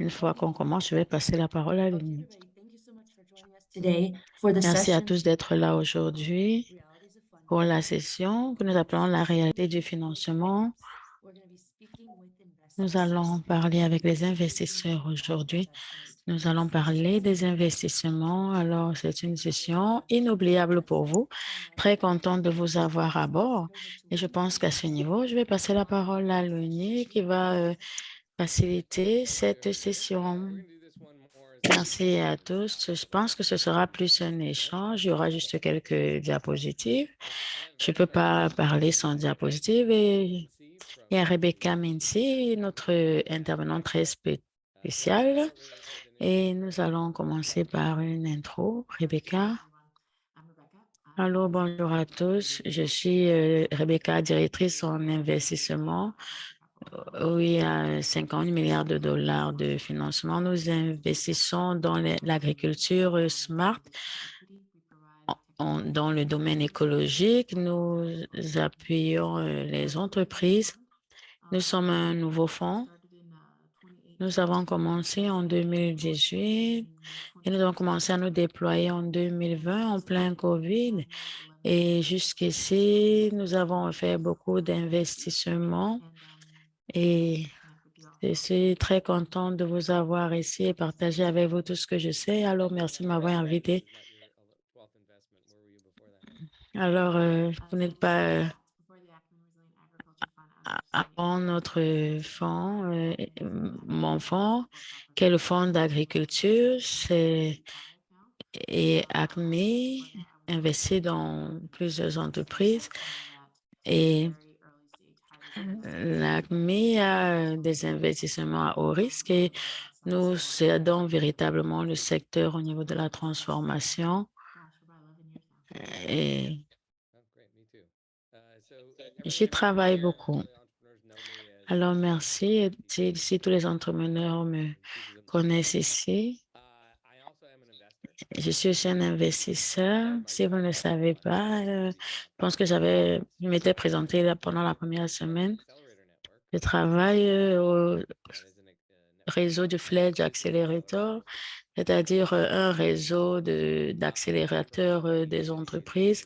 Une fois qu'on commence, je vais passer la parole à Okay, Luni. everybody, thank you so much for joining us today for the Merci à session tous d'être là aujourd'hui Realities of pour Funding. la session que nous This appelons la session réalité du is for financement. finance. We're going to be speaking with Nous investors allons parler avec les who are making investisseurs an aujourd'hui. investment. Nous allons This session parler is des dedicated investissements. Alors, c'est une to session our inoubliable pour vous. Très panelists. contente de vous avoir à So I'll bord. turn it over to Et je pense Winnie qu'à ce niveau, je vais passer la parole à Luni qui va faciliter cette session. Merci à tous. Je pense que ce sera plus un échange. Il y aura juste quelques diapositives. Je ne peux pas parler sans diapositive. Et il y a Rebecca Mincy, notre intervenante très spéciale. Et nous allons commencer par une intro. Rebecca. Allô, bonjour à tous. Je suis Rebecca, directrice en investissement. Oui, à 50 milliards de dollars de financement. Nous investissons dans l'agriculture smart, dans le domaine écologique. Nous appuyons les entreprises. Nous sommes un nouveau fonds. Nous avons commencé en 2018 et nous avons commencé à nous déployer en 2020 en plein COVID. Et jusqu'ici, nous avons fait beaucoup d'investissements et je suis très contente de vous avoir ici et partager avec vous tout ce que je sais. Alors, merci de m'avoir invité. Alors, vous n'êtes pas avant notre fonds, mon fonds, qui est le fonds d'agriculture, et Acme investit dans plusieurs entreprises et l'Acme a des investissements à haut risque et nous aidons véritablement le secteur au niveau de la transformation et j'y travaille beaucoup. Alors, merci. Et si tous les entrepreneurs me connaissent ici, je suis aussi un investisseur. Si vous ne le savez pas, je pense que je m'étais présenté là pendant la première semaine. Je travaille au réseau du Fledge Accelerator, c'est-à-dire un réseau d'accélérateurs des entreprises.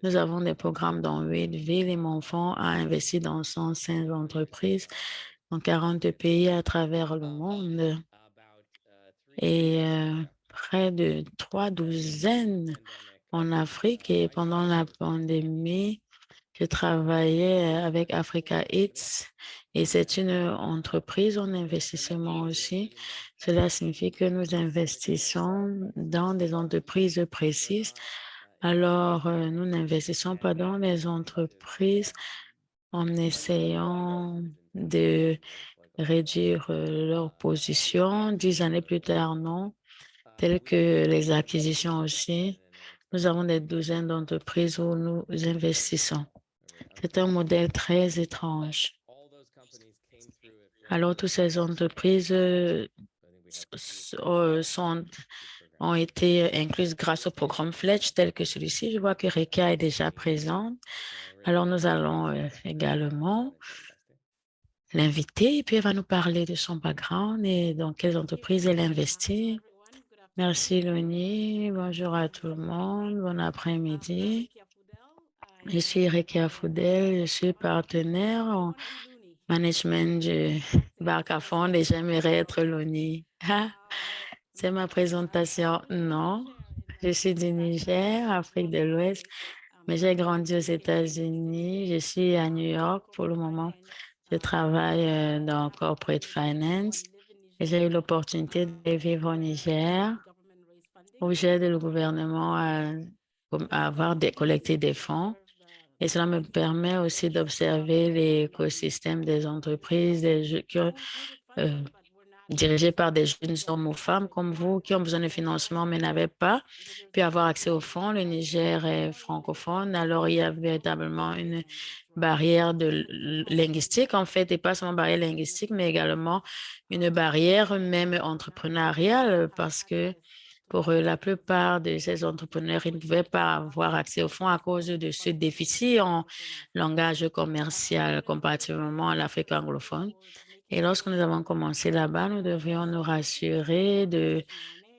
Nous avons des programmes dans 8 villes et mon fonds a investi dans 105 entreprises dans 40 pays à travers le monde et près de 3 douzaines en Afrique. Et pendant la pandémie, je travaillais avec Africa Eats et c'est une entreprise en investissement aussi. Cela signifie que nous investissons dans des entreprises précises. Alors, nous n'investissons pas dans les entreprises en essayant de réduire leur position. 10 années plus tard, non, telles que les acquisitions aussi. Nous avons des douzaines d'entreprises où nous investissons. C'est un modèle très étrange. Alors, toutes ces entreprises ont été incluses grâce au programme Fletch tel que celui-ci. Je vois que Reka est déjà présente. Alors, nous allons également l'inviter et puis elle va nous parler de son background et dans quelles entreprises elle investit. Merci, Loni. Bonjour à tout le monde. Bon après-midi. Je suis Rekia Foudel. Je suis partenaire en management du Barcafond et j'aimerais être Loni. Ah, c'est ma présentation. Non, je suis du Niger, Afrique de l'Ouest, mais j'ai grandi aux États-Unis. Je suis à New York pour le moment. Je travaille dans Corporate Finance et j'ai eu l'opportunité de vivre au Niger où j'aide le gouvernement à collecté des fonds. Et cela me permet aussi d'observer l'écosystème des entreprises dirigées par des jeunes hommes ou femmes comme vous qui ont besoin de financement mais n'avaient pas pu avoir accès aux fonds. Le Niger est francophone, alors il y a véritablement une barrière linguistique en fait, et pas seulement barrière linguistique, mais également une barrière même entrepreneuriale parce que pour la plupart de ces entrepreneurs, ils ne pouvaient pas avoir accès aux fonds à cause de ce déficit en langage commercial comparativement à l'Afrique anglophone. Et lorsque nous avons commencé là-bas, nous devions nous rassurer de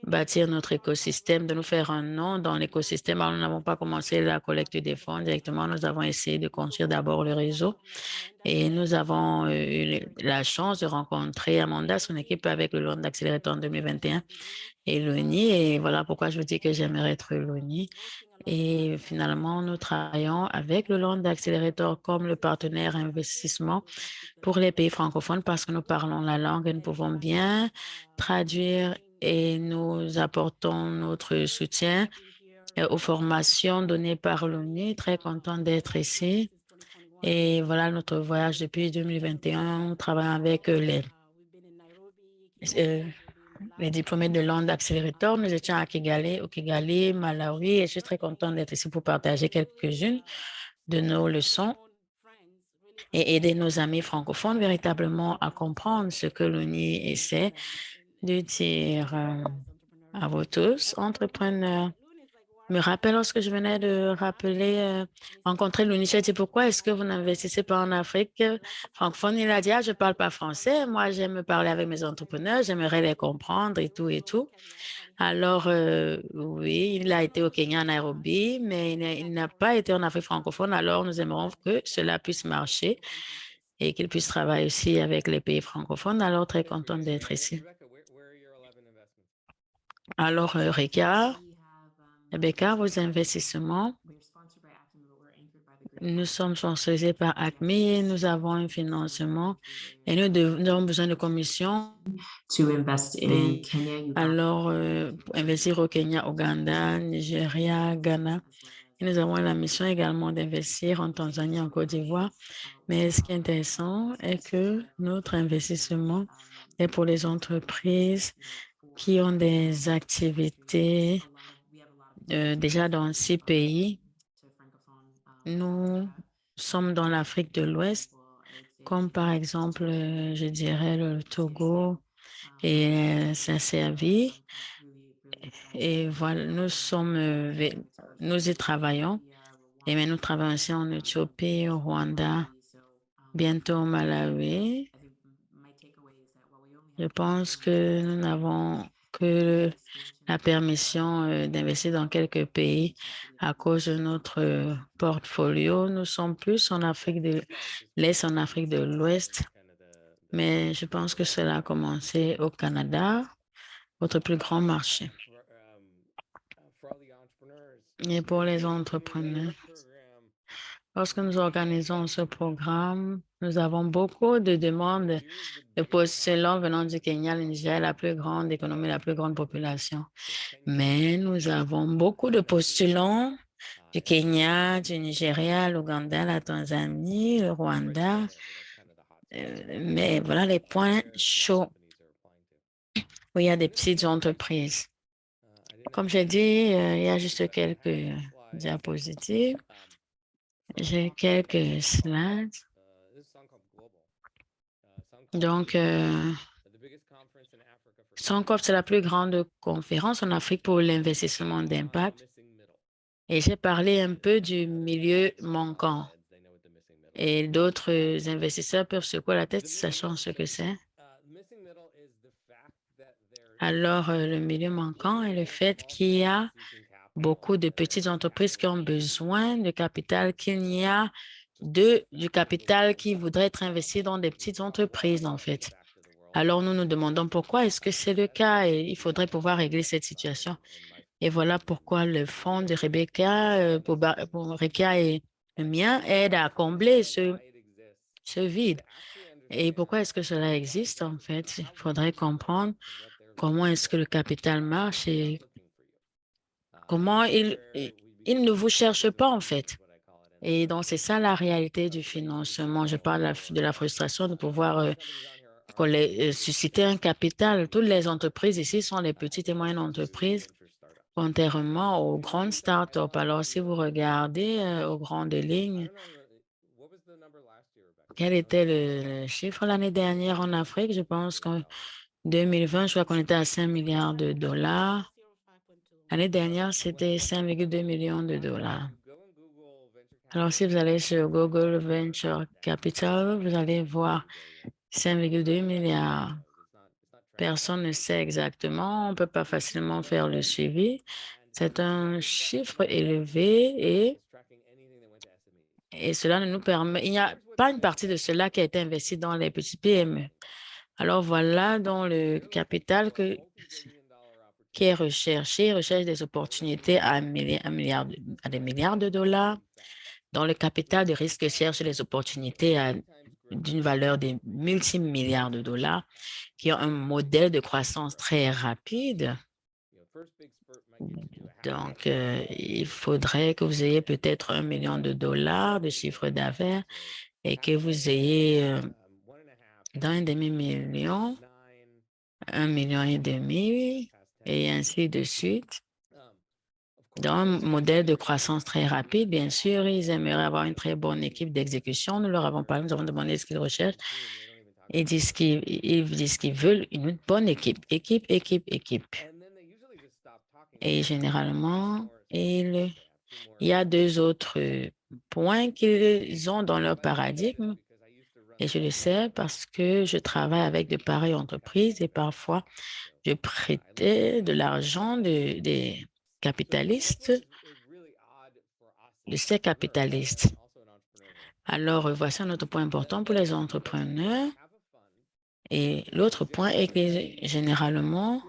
bâtir notre écosystème, de nous faire un nom dans l'écosystème. Alors, nous n'avons pas commencé la collecte des fonds directement. Nous avons essayé de construire d'abord le réseau et nous avons eu la chance de rencontrer Amanda, son équipe avec le Land Accelerator en 2021 et l'ONI. Et voilà pourquoi je vous dis que j'aimerais être l'ONI. Et finalement, nous travaillons avec le Land Accelerator comme le partenaire investissement pour les pays francophones parce que nous parlons la langue et nous pouvons bien traduire et nous apportons notre soutien aux formations données par l'ONU. Très content d'être ici. Et voilà notre voyage depuis 2021. Nous travaillons avec euh, les diplômés de Land Accelerator. Nous étions à Kigali, au Kigali, Malawi, et je suis très contente d'être ici pour partager quelques-unes de nos leçons et aider nos amis francophones véritablement à comprendre ce que l'ONU essaie de dire à vous tous, entrepreneurs. Je me rappelle lorsque je venais de rencontrer l'ONU, j'ai dit pourquoi est-ce que vous n'investissez pas en Afrique francophone? Il a dit, ah, je ne parle pas français, moi j'aime parler avec mes entrepreneurs, j'aimerais les comprendre et tout et tout. Alors, oui, il a été au Kenya, à Nairobi, mais il n'a pas été en Afrique francophone. Alors, nous aimerons que cela puisse marcher et qu'il puisse travailler aussi avec les pays francophones. Alors, très contente d'être ici. Alors, Rebecca, vos investissements, nous sommes sponsorisés par ACME, nous avons un financement et nous avons besoin de commissions. Alors, pour investir au Kenya, Ouganda, Nigeria, Ghana. Et nous avons la mission également d'investir en Tanzanie, en Côte d'Ivoire. Mais ce qui est intéressant est que notre investissement est pour les entreprises qui ont des activités déjà dans 6 pays. Nous sommes dans l'Afrique de l'Ouest, comme par exemple, je dirais, le Togo et Saint-Servi. Et voilà, nous y travaillons. Et mais nous travaillons aussi en Éthiopie, au Rwanda, bientôt au Malawi. Je pense que nous n'avons que la permission d'investir dans quelques pays à cause de notre portfolio. Nous sommes plus en Afrique de l'Est, en Afrique de l'Ouest, mais je pense que cela a commencé au Canada, votre plus grand marché. Et pour les entrepreneurs, lorsque nous organisons ce programme, nous avons beaucoup de demandes de postulants venant du Kenya, le Nigeria, la plus grande économie, la plus grande population. Mais nous avons beaucoup de postulants du Kenya, du Nigeria, l'Ouganda, la Tanzanie, le Rwanda. Mais voilà les points chauds où il y a des petites entreprises. Comme j'ai dit, il y a juste quelques diapositives. J'ai quelques slides. Donc, Suncorp, c'est la plus grande conférence en Afrique pour l'investissement d'impact. Et j'ai parlé un peu du milieu manquant. Et d'autres investisseurs peuvent secouer la tête, sachant ce que c'est. Alors, le milieu manquant est le fait qu'il y a beaucoup de petites entreprises qui ont besoin de capital, qu'il n'y a du capital qui voudrait être investi dans des petites entreprises, en fait. Alors, nous nous demandons pourquoi est-ce que c'est le cas et il faudrait pouvoir régler cette situation. Et voilà pourquoi le fonds de Rebecca, pour Rebecca et le mien, aide à combler ce vide. Et pourquoi est-ce que cela existe, en fait? Il faudrait comprendre comment est-ce que le capital marche et comment il ne vous cherche pas, en fait. Et donc, c'est ça la réalité du financement. Je parle de la frustration de pouvoir susciter un capital. Toutes les entreprises ici sont les petites et moyennes entreprises, contrairement aux grandes startups. Alors, si vous regardez aux grandes lignes, quel était le chiffre l'année dernière en Afrique? Je pense qu'en 2020, je crois qu'on était à 5 milliards de dollars. L'année dernière, c'était 5,2 millions de dollars. Alors, si vous allez sur Google Venture Capital, vous allez voir 5,2 milliards. Personne ne sait exactement, on ne peut pas facilement faire le suivi. C'est un chiffre élevé et cela ne nous permet, il n'y a pas une partie de cela qui a été investie dans les petits PME. Alors voilà dans le capital qui est recherché, recherche des opportunités à, à des milliards de dollars. Dans le capital de risque cherche les opportunités d'une valeur de multimilliards de dollars qui ont un modèle de croissance très rapide. Donc, il faudrait que vous ayez peut-être 1 million de dollars de chiffre d'affaires et que vous ayez d'un demi-million, 1,5 million et ainsi de suite. Dans un modèle de croissance très rapide, bien sûr, ils aimeraient avoir une très bonne équipe d'exécution. Nous leur avons parlé, nous avons demandé ce qu'ils recherchent. Ils disent qu'ils veulent une bonne équipe, équipe. Et généralement, il y a deux autres points qu'ils ont dans leur paradigme. Et je le sais parce que je travaille avec de pareilles entreprises et parfois, je prêtais de l'argent des capitalistes, de ces capitalistes. Alors, voici un autre point important pour les entrepreneurs. Et l'autre point est que généralement,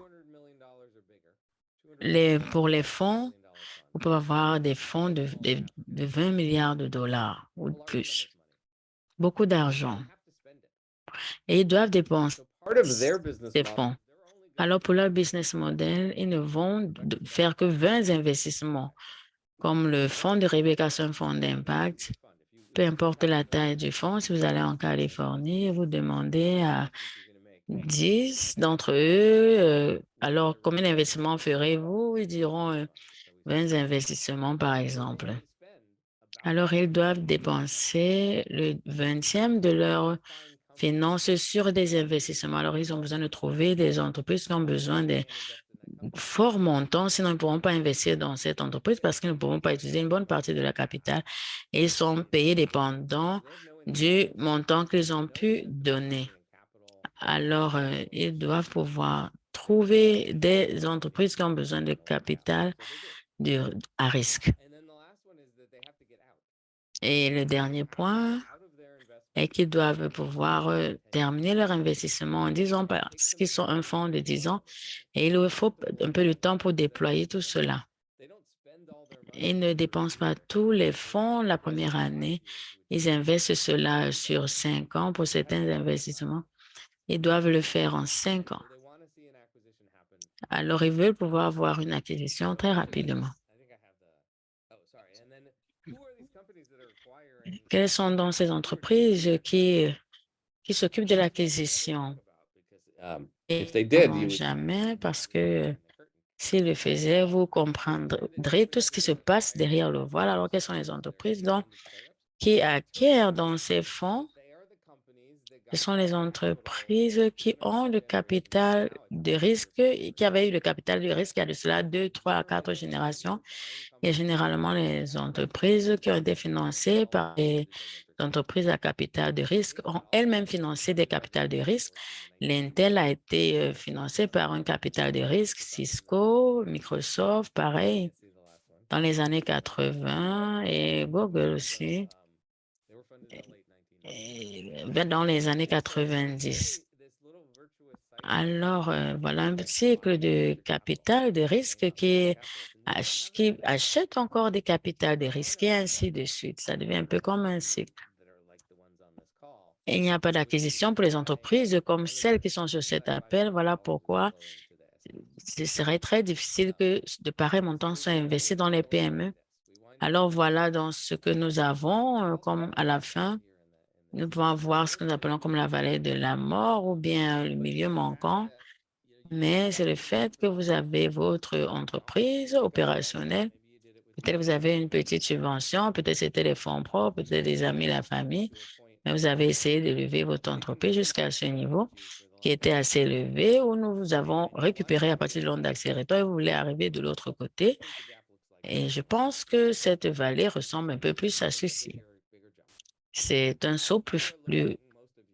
pour les fonds, vous pouvez avoir des fonds de 20 milliards de dollars ou plus. Beaucoup d'argent. Et ils doivent dépenser ces fonds. Alors, pour leur business model, ils ne vont faire que 20 investissements, comme le fonds de Rebecca, c'est un fonds d'impact. Peu importe la taille du fonds, si vous allez en Californie, vous demandez à 10 d'entre eux, alors combien d'investissements ferez-vous? Ils diront 20 investissements, par exemple. Alors, ils doivent dépenser le 20e de leurs finances sur des investissements. Alors, ils ont besoin de trouver des entreprises qui ont besoin de forts montants, sinon ils ne pourront pas investir dans cette entreprise parce qu'ils ne pourront pas utiliser une bonne partie de la capitale et ils sont payés dépendant du montant qu'ils ont pu donner. Alors, ils doivent pouvoir trouver des entreprises qui ont besoin de capital à risque. Et le dernier point est qu'ils doivent pouvoir terminer leur investissement en 10 ans parce qu'ils sont un fonds de 10 ans et il leur faut un peu de temps pour déployer tout cela. Ils ne dépensent pas tous les fonds la première année. Ils investissent cela sur 5 ans pour certains investissements. Ils doivent le faire en 5 ans. Alors, ils veulent pouvoir avoir une acquisition très rapidement. Quelles sont donc ces entreprises qui s'occupent de l'acquisition? Et non, jamais, parce que s'ils le faisaient, vous comprendrez tout ce qui se passe derrière le voile. Alors, quelles sont les entreprises donc, qui acquièrent dans ces fonds? Ce sont les entreprises qui ont le capital de risque, qui avaient eu le capital de risque il y a de cela 2, 3 4 générations. Et généralement, les entreprises qui ont été financées par les entreprises à capital de risque ont elles-mêmes financé des capitals de risque. L'Intel a été financé par un capital de risque, Cisco, Microsoft, pareil, dans les années 80 et Google aussi, et dans les années 90. Alors, voilà un cycle de capital de risque qui achète encore des capitaux de risque et ainsi de suite. Ça devient un peu comme un cycle. Il n'y a pas d'acquisition pour les entreprises comme celles qui sont sur cet appel. Voilà pourquoi ce serait très difficile que de pareils montants soient investis dans les PME. Alors, voilà dans ce que nous avons comme à la fin. Nous pouvons avoir ce que nous appelons comme la vallée de la mort ou bien le milieu manquant. Mais c'est le fait que vous avez votre entreprise opérationnelle. Peut-être vous avez une petite subvention, peut-être c'était les fonds propres, peut-être des amis, la famille, mais vous avez essayé de lever votre entreprise jusqu'à ce niveau qui était assez élevé où nous vous avons récupéré à partir de l'onde d'accélérateur et vous voulez arriver de l'autre côté. Et je pense que cette vallée ressemble un peu plus à ceci. C'est un saut plus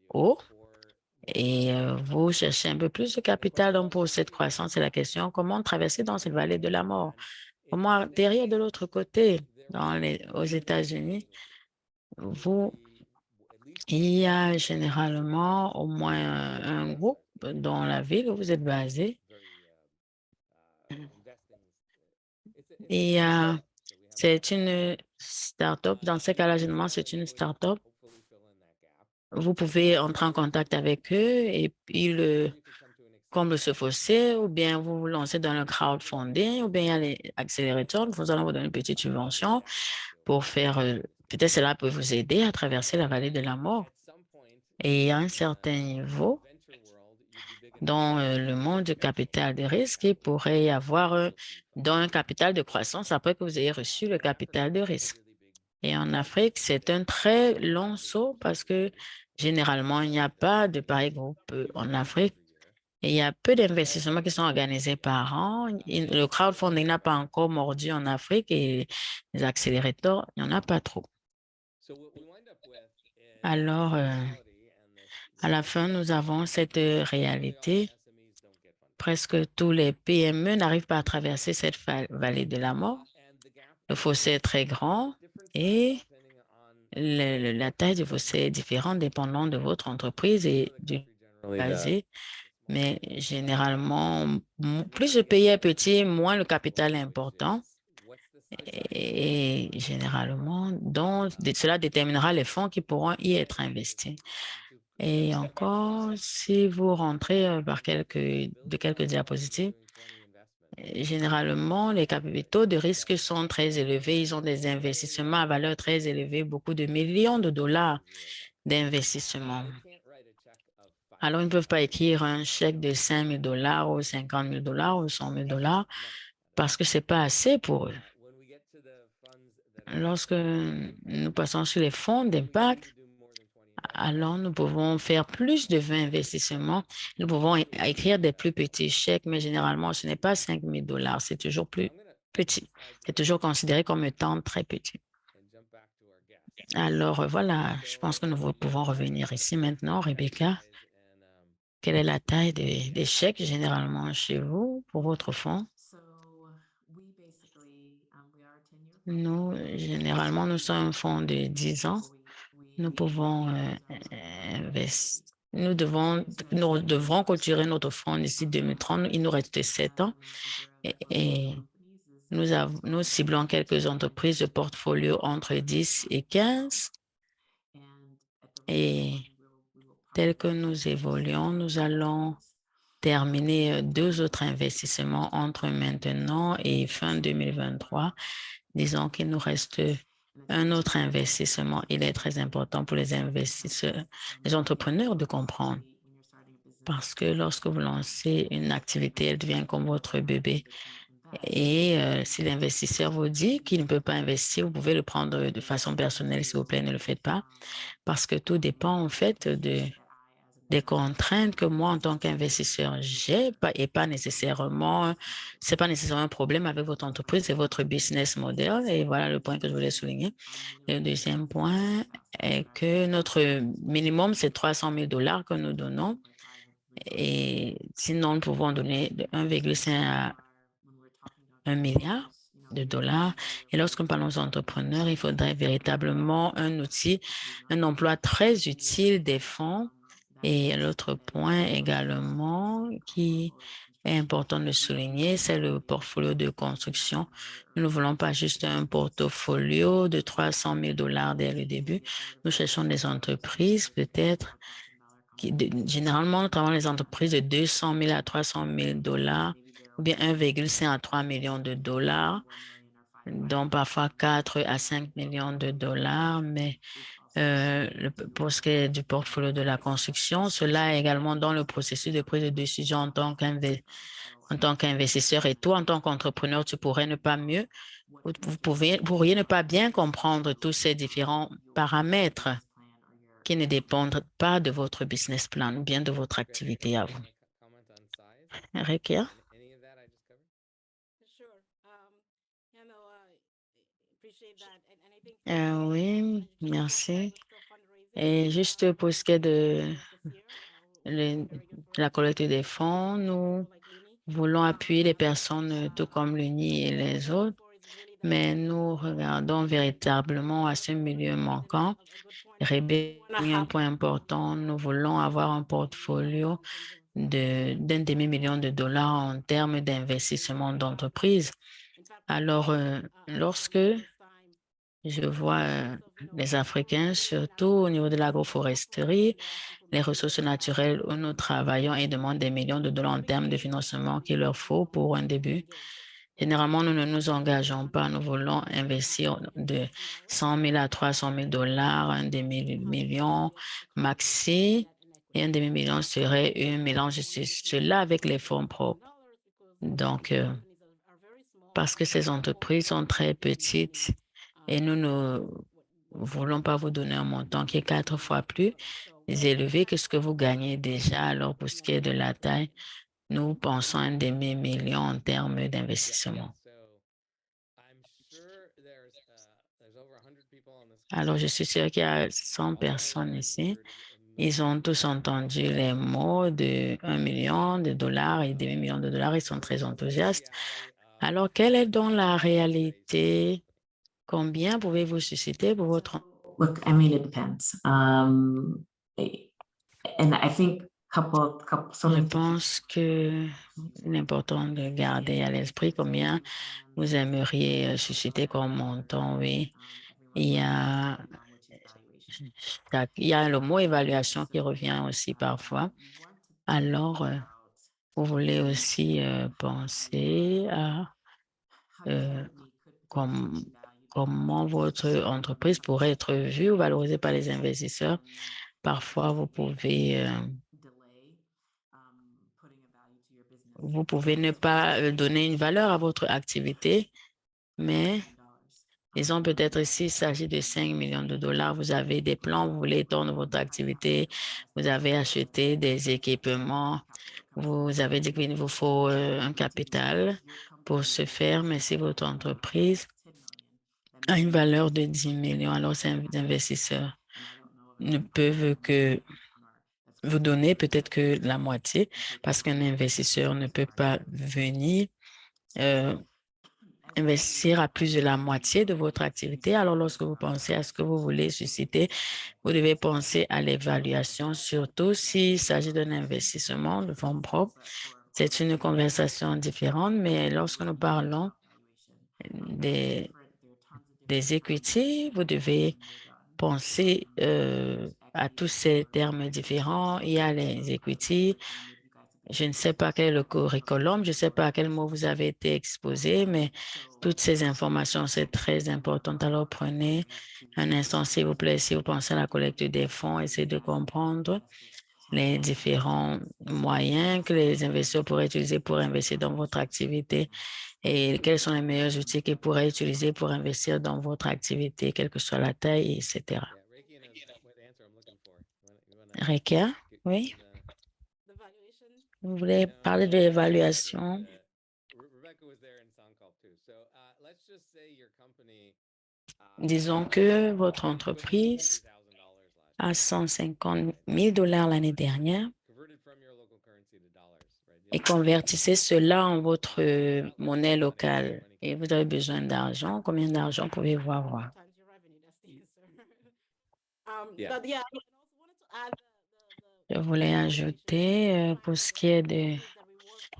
haut et vous cherchez un peu plus de capital. Donc, pour cette croissance, c'est la question, comment traverser dans cette vallée de la mort? Comment atterrir de l'autre côté, aux États-Unis? Vous, il y a généralement au moins un groupe dans la ville où vous êtes basé. Et c'est une start-up. Dans ce cas-là, généralement, c'est une start-up. Vous pouvez entrer en contact avec eux et ils comblent ce fossé, ou bien vous vous lancez dans le crowdfunding, ou bien il y a les accélérateurs. Nous allons vous donner une petite subvention pour faire, peut-être cela peut vous aider à traverser la vallée de la mort. Et à un certain niveau, dans le monde du capital de risque, il pourrait y avoir dans un capital de croissance après que vous ayez reçu le capital de risque. Et en Afrique, c'est un très long saut parce que généralement, il n'y a pas de pareil groupe en Afrique. Et il y a peu d'investissements qui sont organisés par an. Le crowdfunding n'a pas encore mordu en Afrique et les accélérateurs, il n'y en a pas trop. Alors, à la fin, nous avons cette réalité. Presque tous les PME n'arrivent pas à traverser cette vallée de la mort. Le fossé est très grand et la taille du fossé est différente dépendant de votre entreprise et du basé. Mais généralement, plus le pays est petit, moins le capital est important. Et généralement, donc, cela déterminera les fonds qui pourront y être investis. Et encore, si vous rentrez par quelques diapositives, généralement, les capitaux de risque sont très élevés. Ils ont des investissements à valeur très élevée, beaucoup de millions de dollars d'investissement. Alors, ils ne peuvent pas écrire un chèque de 5 000 dollars ou 50 000 dollars ou 100 000 dollars parce que ce n'est pas assez pour eux. Lorsque nous passons sur les fonds d'impact, alors nous pouvons faire plus de 20 investissements. Nous pouvons écrire des plus petits chèques, mais généralement, ce n'est pas 5 000 dollars, c'est toujours plus petit. C'est toujours considéré comme étant très petit. Alors voilà, je pense que nous pouvons revenir ici maintenant, Rebecca. Quelle est la taille des chèques généralement chez vous pour votre fonds? Nous, généralement, nous sommes un fonds de 10 ans. Nous pouvons investir. Nous devrons clôturer notre fonds d'ici 2030. Il nous reste 7 ans et nous ciblons quelques entreprises de portfolio entre 10 et 15. Et tel que nous évoluons, nous allons terminer 2 autres investissements entre maintenant et fin 2023. Disons qu'il nous reste un autre investissement. Il est très important pour les investisseurs, les entrepreneurs de comprendre. Parce que lorsque vous lancez une activité, elle devient comme votre bébé. Et si l'investisseur vous dit qu'il ne peut pas investir, vous pouvez le prendre de façon personnelle, s'il vous plaît, ne le faites pas. Parce que tout dépend en fait des contraintes que moi, en tant qu'investisseur, j'ai et pas nécessairement, c'est pas nécessairement un problème avec votre entreprise, c'est votre business model. Et voilà le point que je voulais souligner. Le deuxième point est que notre minimum, c'est 300 000 dollars que nous donnons. Et sinon, nous pouvons donner de 1,5 à 1 milliard de dollars. Et lorsque nous parlons aux entrepreneurs, il faudrait véritablement un outil, un emploi très utile des fonds. Et l'autre point également qui est important de souligner, c'est le portfolio de construction. Nous ne voulons pas juste un portfolio de 300 000 dollars dès le début. Nous cherchons des entreprises peut-être généralement, nous travaillons les entreprises de 200 000 à 300 000 dollars ou bien 1,5 à 3 millions de dollars, donc parfois 4 à 5 millions de dollars. Mais pour ce qui est du portfolio de la construction, cela est également dans le processus de prise de décision en tant qu'investisseur. Et toi, en tant qu'entrepreneur, tu pourrais ne pas mieux, pourriez ne pas bien comprendre tous ces différents paramètres qui ne dépendent pas de votre business plan ou bien de votre activité à vous. Rekia? Oui, merci. Et juste pour ce qui est la collecte des fonds. Nous voulons appuyer les personnes tout comme l'UNI et les autres, mais nous regardons véritablement à ce milieu manquant. Rebecca a un point important. Nous voulons avoir un portfolio d'un demi-million de dollars en termes d'investissement d'entreprise. Alors, lorsque je vois les Africains, surtout au niveau de l'agroforesterie, les ressources naturelles où nous travaillons et demandent des millions de dollars en termes de financement qu'il leur faut pour un début. Généralement, nous ne nous engageons pas. Nous voulons investir de 100 000 à 300 000 dollars, un demi-million maxi, et un demi-million serait un mélange de cela avec les fonds propres. Donc, parce que ces entreprises sont très petites et nous ne voulons pas vous donner un montant qui est 4 fois plus élevé que ce que vous gagnez déjà. Alors, pour ce qui est de la taille, nous pensons à un demi-million en termes d'investissement. Alors, je suis sûre qu'il y a 100 personnes ici. Ils ont tous entendu les mots de 1 million de dollars et demi-million de dollars. Ils sont très enthousiastes. Alors, quelle est donc la réalité? Combien pouvez-vous susciter pour votre... Look, I mean, it depends. And I think so Je many things. pense que l'important de garder à l'esprit combien vous aimeriez susciter comme montant, oui. Il y a, il y a le mot évaluation qui revient aussi parfois. Alors, vous voulez aussi penser à com- comment votre entreprise pourrait être vue ou valorisée par les investisseurs. Parfois, vous pouvez ne pas donner une valeur à votre activité, mais disons peut-être s'il s'agit de 5 millions de dollars, vous avez des plans, vous voulez étendre votre activité, vous avez acheté des équipements, vous avez dit qu'il vous faut un capital pour ce faire, mais si votre entreprise a une valeur de 10 millions, alors ces investisseurs ne peuvent que vous donner peut-être que la moitié parce qu'un investisseur ne peut pas venir euh, investir à plus de la moitié de votre activité. Alors, lorsque vous pensez à ce que vous voulez susciter, vous devez penser à l'évaluation, surtout s'il s'agit d'un investissement de fonds propres. C'est une conversation différente, mais lorsque nous parlons des, des equity, vous devez penser à tous ces termes différents. Il y a les equity. Je ne sais pas quel est le curriculum, je ne sais pas à quel mot vous avez été exposé, mais toutes ces informations, c'est très important. Alors, prenez un instant, s'il vous plaît, si vous pensez à la collecte des fonds, essayez de comprendre les différents moyens que les investisseurs pourraient utiliser pour investir dans votre activité et quels sont les meilleurs outils qu'ils pourraient utiliser pour investir dans votre activité, quelle que soit la taille, etc. Rekia, oui, vous voulez parler de l'évaluation? Disons que votre entreprise a 150 000 dollars l'année dernière et convertissez cela en votre monnaie locale et vous avez besoin d'argent. Combien d'argent pouvez-vous avoir? Je voulais ajouter, pour ce qui est de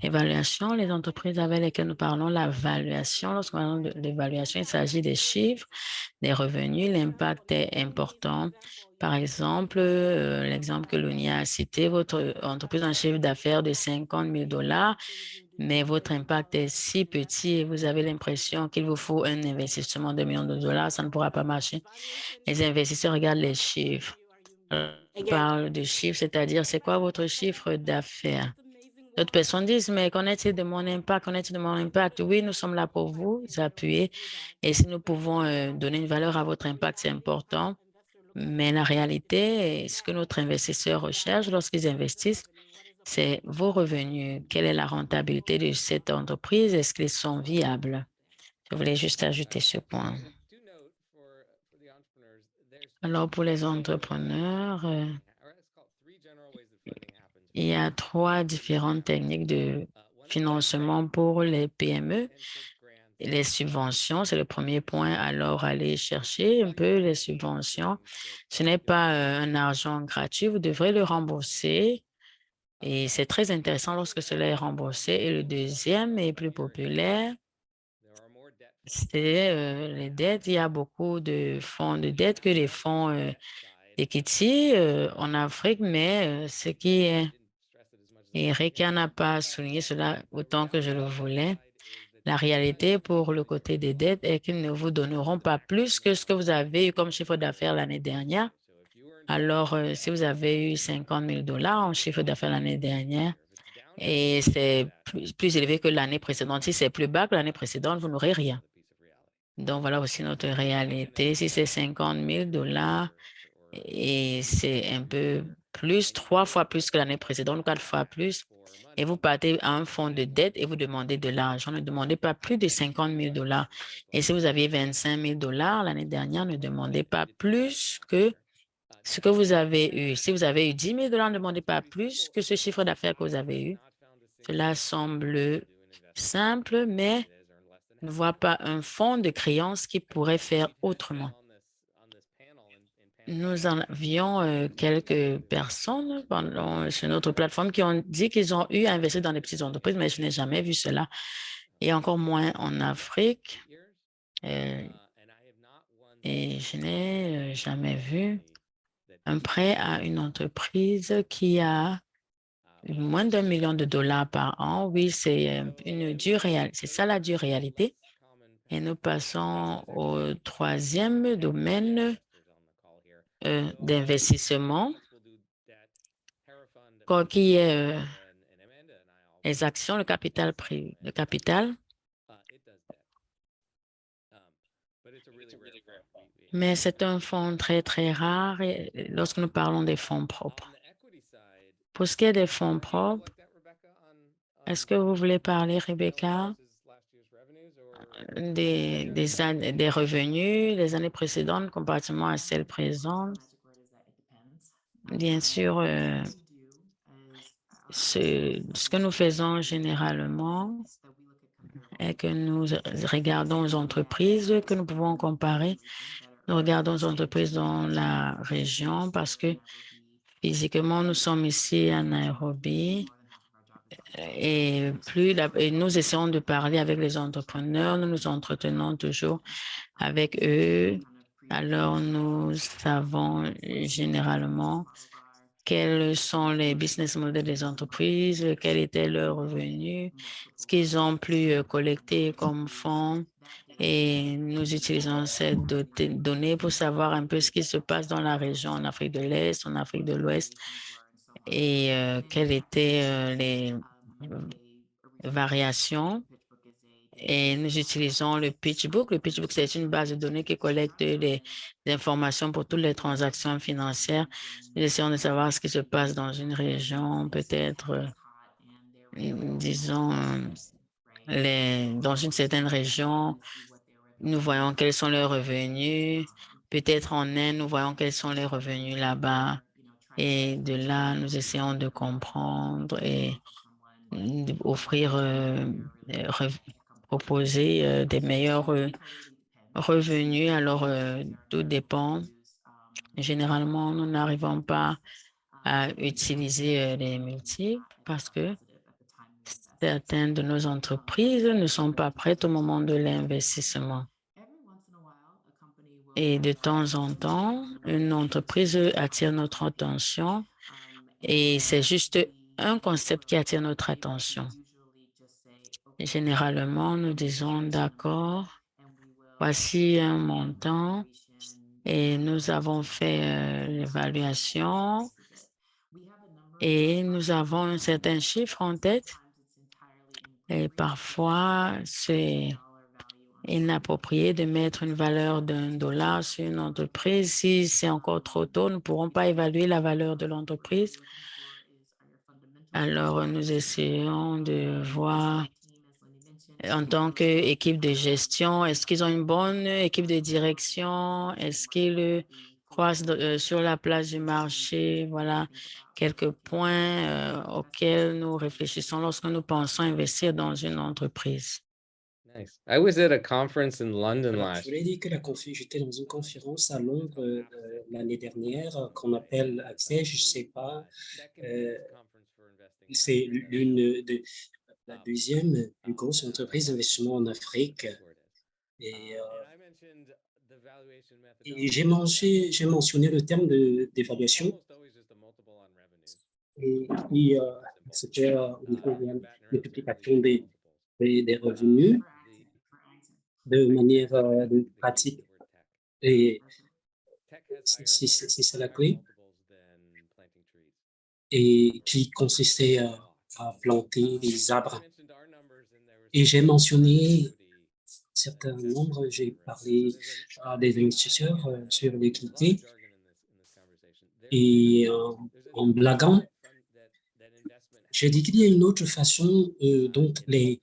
l'évaluation, les entreprises avec lesquelles nous parlons, la valuation, lorsqu'on parle de l'évaluation, il s'agit des chiffres, des revenus, l'impact est important. Par exemple, l'exemple que l'UNI a cité, votre entreprise a un chiffre d'affaires de 50 000 dollars, mais votre impact est si petit et vous avez l'impression qu'il vous faut un investissement de millions de dollars, ça ne pourra pas marcher. Les investisseurs regardent les chiffres. On parle de chiffres, c'est-à-dire c'est quoi votre chiffre d'affaires? D'autres personnes disent, mais qu'en est-il de mon impact? Qu'en est-il de mon impact? Oui, nous sommes là pour vous appuyer. Et si nous pouvons donner une valeur à votre impact, c'est important. Mais la réalité, ce que notre investisseur recherche lorsqu'ils investissent, c'est vos revenus. Quelle est la rentabilité de cette entreprise? Est-ce qu'ils sont viables? Je voulais juste ajouter ce point. Alors, pour les entrepreneurs, Il y a 3 différentes techniques de financement pour les PME. Les subventions, c'est le premier point. Alors, allez chercher un peu les subventions. Ce n'est pas un argent gratuit. Vous devrez le rembourser. Et c'est très intéressant lorsque cela est remboursé. Et le deuxième et plus populaire, c'est les dettes. Il y a beaucoup de fonds de dette que les fonds equity en Afrique, mais ce qui est, et Rika n'a pas souligné cela autant que je le voulais. La réalité pour le côté des dettes est qu'ils ne vous donneront pas plus que ce que vous avez eu comme chiffre d'affaires l'année dernière. Alors, si vous avez eu 50 000 dollars en chiffre d'affaires l'année dernière et c'est plus élevé que l'année précédente, si c'est plus bas que l'année précédente, vous n'aurez rien. Donc, voilà aussi notre réalité. Si c'est 50 000 dollars et c'est un peu plus, 3 fois plus que l'année précédente, 4 fois plus, et vous partez à un fonds de dette et vous demandez de l'argent, ne demandez pas plus de 50 000 dollars. Et si vous aviez 25 000 dollars l'année dernière, ne demandez pas plus que ce que vous avez eu. Si vous avez eu 10 000 dollars, ne demandez pas plus que ce chiffre d'affaires que vous avez eu. Cela semble simple, mais ne voit pas un fonds de créance qui pourrait faire autrement. Nous en avions quelques personnes sur notre plateforme qui ont dit qu'ils ont eu à investir dans des petites entreprises, mais je n'ai jamais vu cela, et encore moins en Afrique. Et je n'ai jamais vu un prêt à une entreprise qui a moins d'1 million de dollars par an. Oui, c'est une dure réalité. C'est ça la dure réalité. Et nous passons au troisième domaine d'investissement, qui est les actions, le capital pris, le capital. Mais c'est un fonds très, très rare lorsque nous parlons des fonds propres. Pour ce qui est des fonds propres, est-ce que vous voulez parler, Rebecca, des revenus des années précédentes comparativement à celles présentes? Bien sûr, ce que nous faisons généralement est que nous regardons aux entreprises que nous pouvons comparer. Nous regardons aux entreprises dans la région parce que physiquement, nous sommes ici à Nairobi et nous essayons de parler avec les entrepreneurs. Nous nous entretenons toujours avec eux. Alors, nous savons généralement quels sont les business models des entreprises, quels étaient leurs revenus, ce qu'ils ont pu collecter comme fonds. Et nous utilisons cette donnée pour savoir un peu ce qui se passe dans la région, en Afrique de l'Est, en Afrique de l'Ouest, et quelles étaient les variations. Et nous utilisons le PitchBook. Le PitchBook, c'est une base de données qui collecte des informations pour toutes les transactions financières. Nous essayons de savoir ce qui se passe dans une région, peut-être, disons, dans une certaine région, nous voyons quels sont leurs revenus. Peut-être en Inde, nous voyons quels sont les revenus là-bas. Et de là, nous essayons de comprendre et offrir, proposer des meilleurs revenus. Alors, tout dépend. Généralement, nous n'arrivons pas à utiliser les multiples parce que certaines de nos entreprises ne sont pas prêtes au moment de l'investissement. Et de temps en temps, une entreprise attire notre attention et c'est juste un concept qui attire notre attention. Généralement, nous disons, d'accord, voici un montant et nous avons fait l'évaluation et nous avons un certain chiffre en tête. Et parfois, c'est inapproprié de mettre une valeur d'1 $ sur une entreprise. Si c'est encore trop tôt, nous ne pourrons pas évaluer la valeur de l'entreprise. Alors, nous essayons de voir en tant qu'équipe de gestion, est-ce qu'ils ont une bonne équipe de direction? Est-ce qu'ils croissent sur la place du marché. Voilà quelques points auxquels nous réfléchissons lorsque nous pensons investir dans une entreprise. Nice. I was at a conference in London Alors, je last voulais dire que j'étais dans une conférence à Londres l'année dernière qu'on appelle Access, je ne sais pas, c'est la deuxième plus grosse entreprise d'investissement en Afrique. Et, j'ai mentionné le terme d'évaluation. Et puis, c'était au niveau de la multiplication des revenus de manière pratique. Et c'est ça la clé. Et qui consistait à planter des arbres. Et j'ai mentionné certains nombres, j'ai parlé à des investisseurs sur l'équité et en blaguant, j'ai dit qu'il y a une autre façon dont les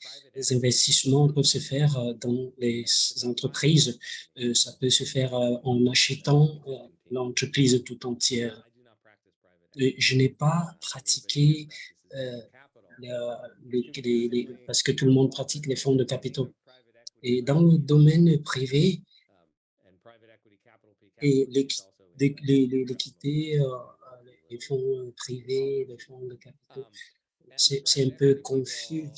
investissements peuvent se faire dans les entreprises. Ça peut se faire en achetant l'entreprise tout entière. Je n'ai pas pratiqué parce que tout le monde pratique les fonds de capitaux. Et dans le domaine privé, et l'équité, les fonds privés, les fonds de capitaux, c'est un peu confus.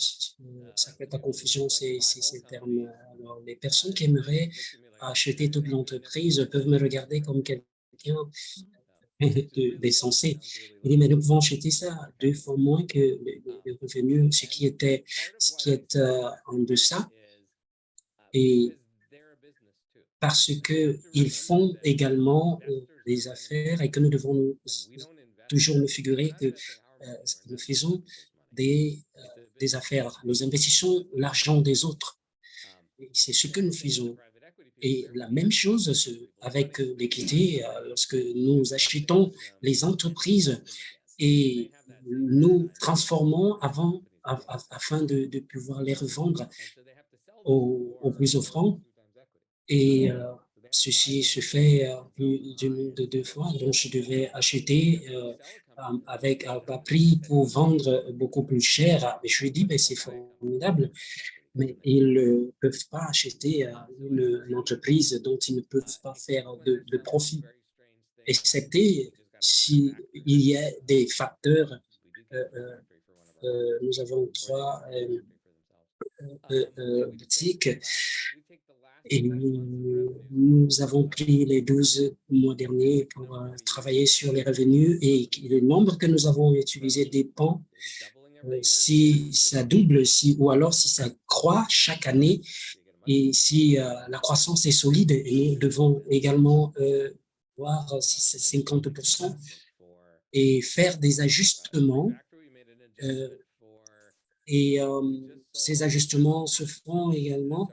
Ça peut être la confusion, ces termes. Alors, les personnes qui aimeraient acheter toute l'entreprise peuvent me regarder comme quelqu'un d'essentiel. Il dit, mais nous pouvons acheter ça 2 fois moins que le revenu, ce qui est en deçà. Et parce qu'ils font également des affaires et que nous devons toujours nous figurer que nous faisons des affaires. Nous investissons l'argent des autres. C'est ce que nous faisons. Et la même chose avec l'équité, lorsque nous achetons les entreprises et nous transformons afin de pouvoir les revendre au plus offrant. Et ceci se fait plus de 2 fois. Donc, je devais acheter avec un bas prix pour vendre beaucoup plus cher. Et je lui ai dit, ben, c'est formidable. Mais ils ne peuvent pas acheter une entreprise dont ils ne peuvent pas faire de profit, excepté s'il y a des facteurs. Nous avons 3 boutiques et nous avons pris les 12 mois derniers pour travailler sur les revenus et le nombre que nous avons utilisé dépend si ça double, ou alors si ça croît chaque année et si la croissance est solide, et nous devons également voir si c'est 50% et faire des ajustements. Et ces ajustements se feront également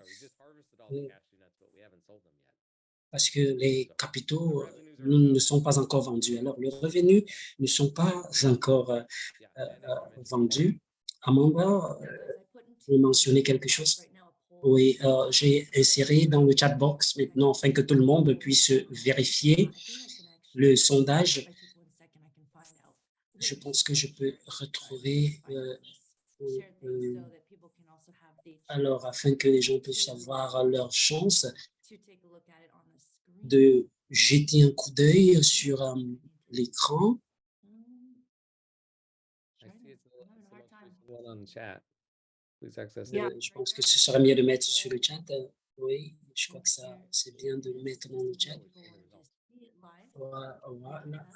parce que les capitaux ne sont pas encore vendus. Alors, les revenus ne sont pas encore vendus. Amanda, vous mentionnez quelque chose? Oui, j'ai inséré dans le chat box maintenant afin que tout le monde puisse vérifier le sondage. Je pense que je peux retrouver alors afin que les gens puissent avoir leur chance de jeter un coup d'œil sur l'écran. Je pense que ce serait mieux de mettre sur le chat. Oui, je crois que c'est bien de le mettre dans le chat. Voilà.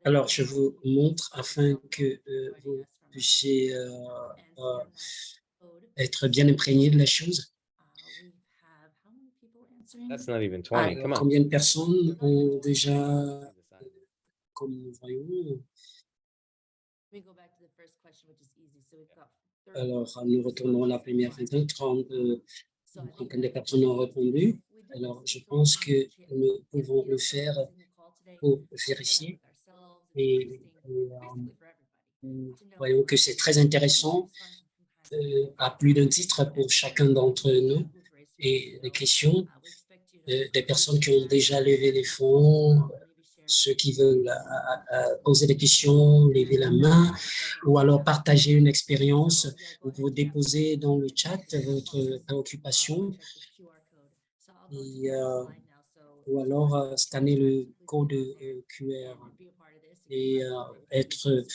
Alors, je vous montre afin que vous puissiez être bien imprégné de la chose. That's not even 20. Alors, Come on. combien de personnes ont déjà, comme nous voyons, alors nous retournons à la première question, 30 de personnes ont répondu. Alors, je pense que nous pouvons le faire pour vérifier et nous voyons que c'est très intéressant à plus d'un titre pour chacun d'entre nous. et les questions des personnes qui ont déjà levé des fonds, ceux qui veulent poser des questions, lever la main, ou alors partager une expérience, vous déposez dans le chat votre préoccupation, et, ou alors scanner le code QR et être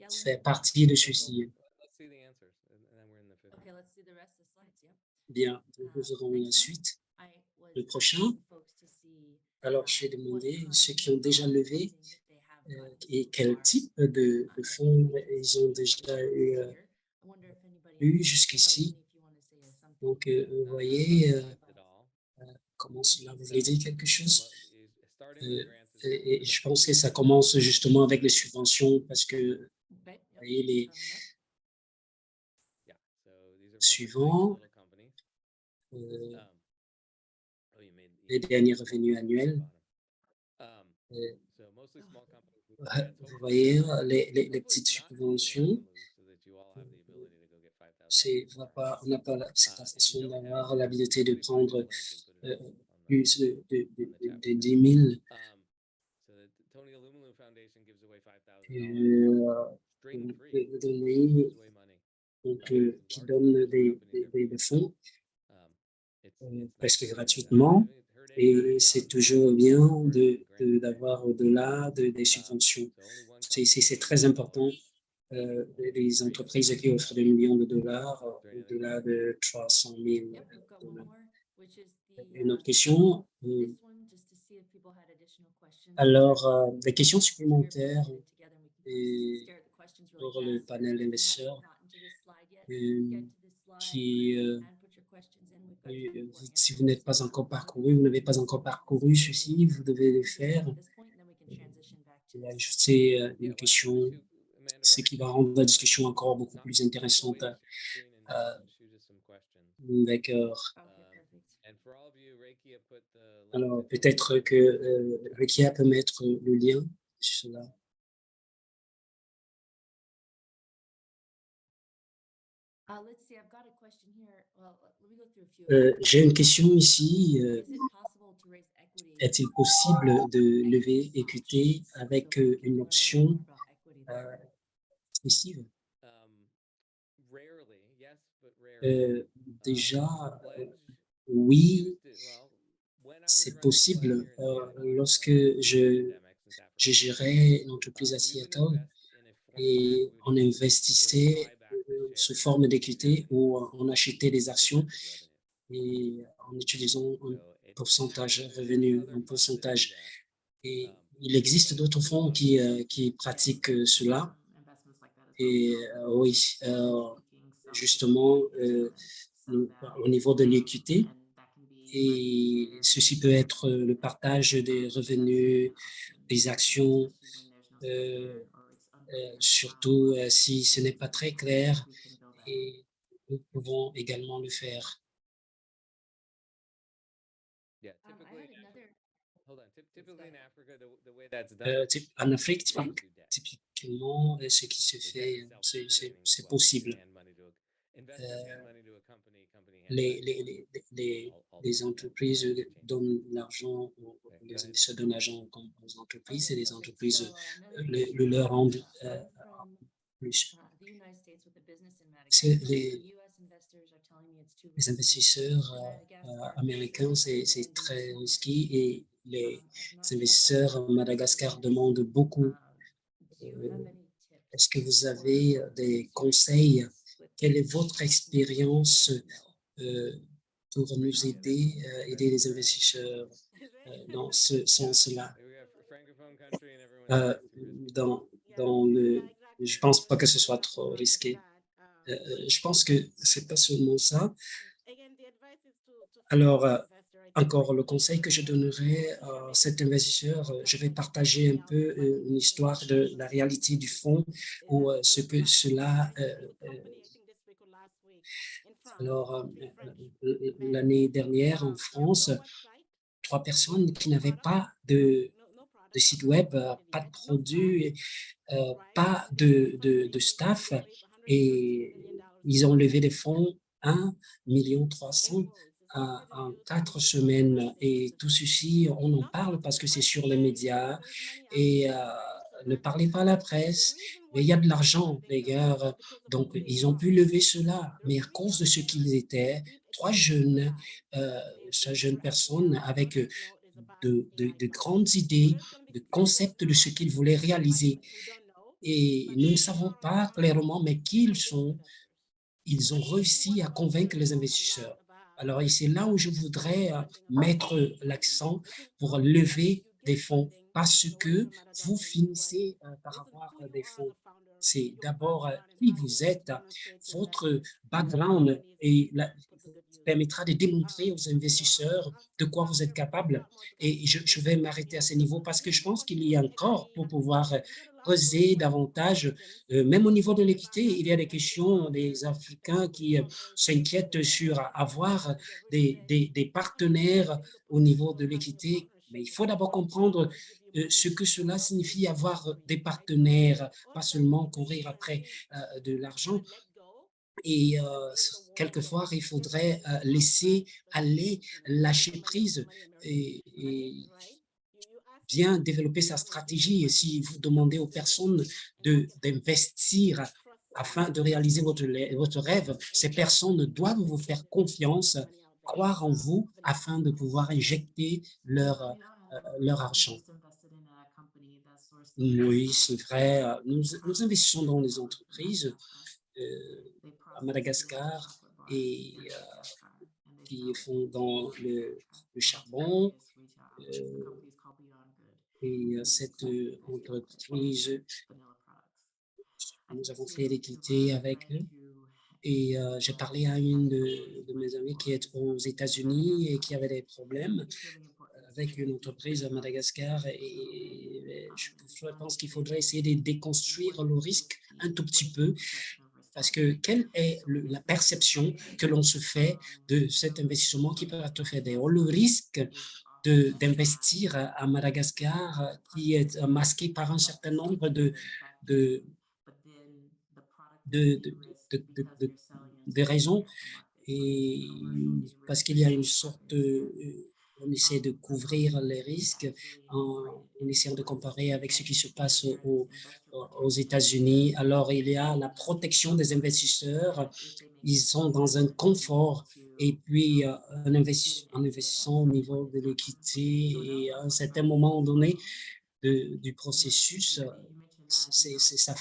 faire partie de ceci. Bien, nous aurons la suite. Le prochain. Alors, j'ai demandé ceux qui ont déjà levé et quel type de fonds ils ont déjà eu jusqu'ici. Donc, vous voyez comment cela, vous voulez dire quelque chose? Et je pense que ça commence justement avec les subventions parce que vous voyez, les suivants, les derniers revenus annuels, vous voyez les petites subventions. On n'a pas cette façon d'avoir l'habilité de prendre plus de 10 000 données, donc, qui donnent des fonds presque gratuitement. Et c'est toujours bien d'avoir au-delà des subventions. C'est très important. Les entreprises qui offrent des millions de dollars, au-delà de 300 000 dollars. Une autre question. Alors, des questions supplémentaires pour le panel d'investisseurs qui, si vous n'êtes pas encore parcouru, vous n'avez pas encore parcouru ceci, vous devez le faire. Et ajouter une question, ce qui va rendre la discussion encore beaucoup plus intéressante. D'accord. Alors, peut-être que Rekia peut mettre le lien sur cela. J'ai une question ici. Est-il possible de lever EQT avec une option excessive? Déjà, oui, c'est possible. Lorsque je gérais une entreprise à Seattle et on investissait sous forme d'équité où on achetait des actions et en utilisant un pourcentage revenu, un pourcentage. Et il existe d'autres fonds qui pratiquent cela. Et oui, justement, au niveau de l'équité, et ceci peut être le partage des revenus, des actions, surtout si ce n'est pas très clair, et nous pouvons également le faire. En Afrique, typiquement, ce qui se fait, c'est possible. Les entreprises donnent l'argent, les investisseurs donnent l'argent aux entreprises et les entreprises le leur rendent plus. Les investisseurs américains, c'est très risqué et les investisseurs à Madagascar demandent beaucoup. Est-ce que vous avez des conseils? Quelle est votre expérience pour nous aider les investisseurs dans ce sens-là? Je pense pas que ce soit trop risqué. Je pense que c'est pas seulement ça. Alors, encore, le conseil que je donnerais à cet investisseur, je vais partager un peu une histoire de la réalité du fonds ou ce que cela. Alors, l'année dernière en France, 3 personnes qui n'avaient pas de site web, pas de produits, pas de staff, et ils ont levé des fonds 1,3 million en 4 semaines. Et tout ceci, on en parle parce que c'est sur les médias et ne parlez pas à la presse, mais il y a de l'argent, les gars. Donc, ils ont pu lever cela, mais à cause de ce qu'ils étaient, 3 jeunes, jeunes personnes avec de grandes idées, de concepts de ce qu'ils voulaient réaliser. Et nous ne savons pas clairement, mais qui ils sont. Ils ont réussi à convaincre les investisseurs. Alors, et c'est là où je voudrais mettre l'accent pour lever des fonds, parce que vous finissez par avoir des fonds. C'est d'abord qui vous êtes, votre background et permettra de démontrer aux investisseurs de quoi vous êtes capable. Et je vais m'arrêter à ce niveau parce que je pense qu'il y a encore pour pouvoir creuser davantage, même au niveau de l'équité, il y a des questions des Africains qui s'inquiètent sur avoir des partenaires au niveau de l'équité. Mais il faut d'abord comprendre ce que cela signifie avoir des partenaires, pas seulement courir après de l'argent. Et quelquefois, il faudrait laisser aller, lâcher prise et bien développer sa stratégie. Et si vous demandez aux personnes d'investir afin de réaliser votre rêve, ces personnes doivent vous faire confiance, croire en vous afin de pouvoir injecter leur argent. Oui, c'est vrai. Nous investissons dans les entreprises à Madagascar et qui font dans le charbon. Et cette entreprise, nous avons fait l'équité avec eux. Et j'ai parlé à une de mes amies qui est aux États-Unis et qui avait des problèmes avec une entreprise à Madagascar. Et je pense qu'il faudrait essayer de déconstruire le risque un tout petit peu. Parce que quelle est la perception que l'on se fait de cet investissement qui peut être fait d'ailleurs? Le risque d'investir à Madagascar qui est masqué par un certain nombre de, de, de, de, de raisons et parce qu'il y a une sorte on essaie de couvrir les risques en essayant de comparer avec ce qui se passe aux États-Unis. Alors, il y a la protection des investisseurs. Ils sont dans un confort et puis en investissant au niveau de l'équité et à un certain moment donné du processus, ça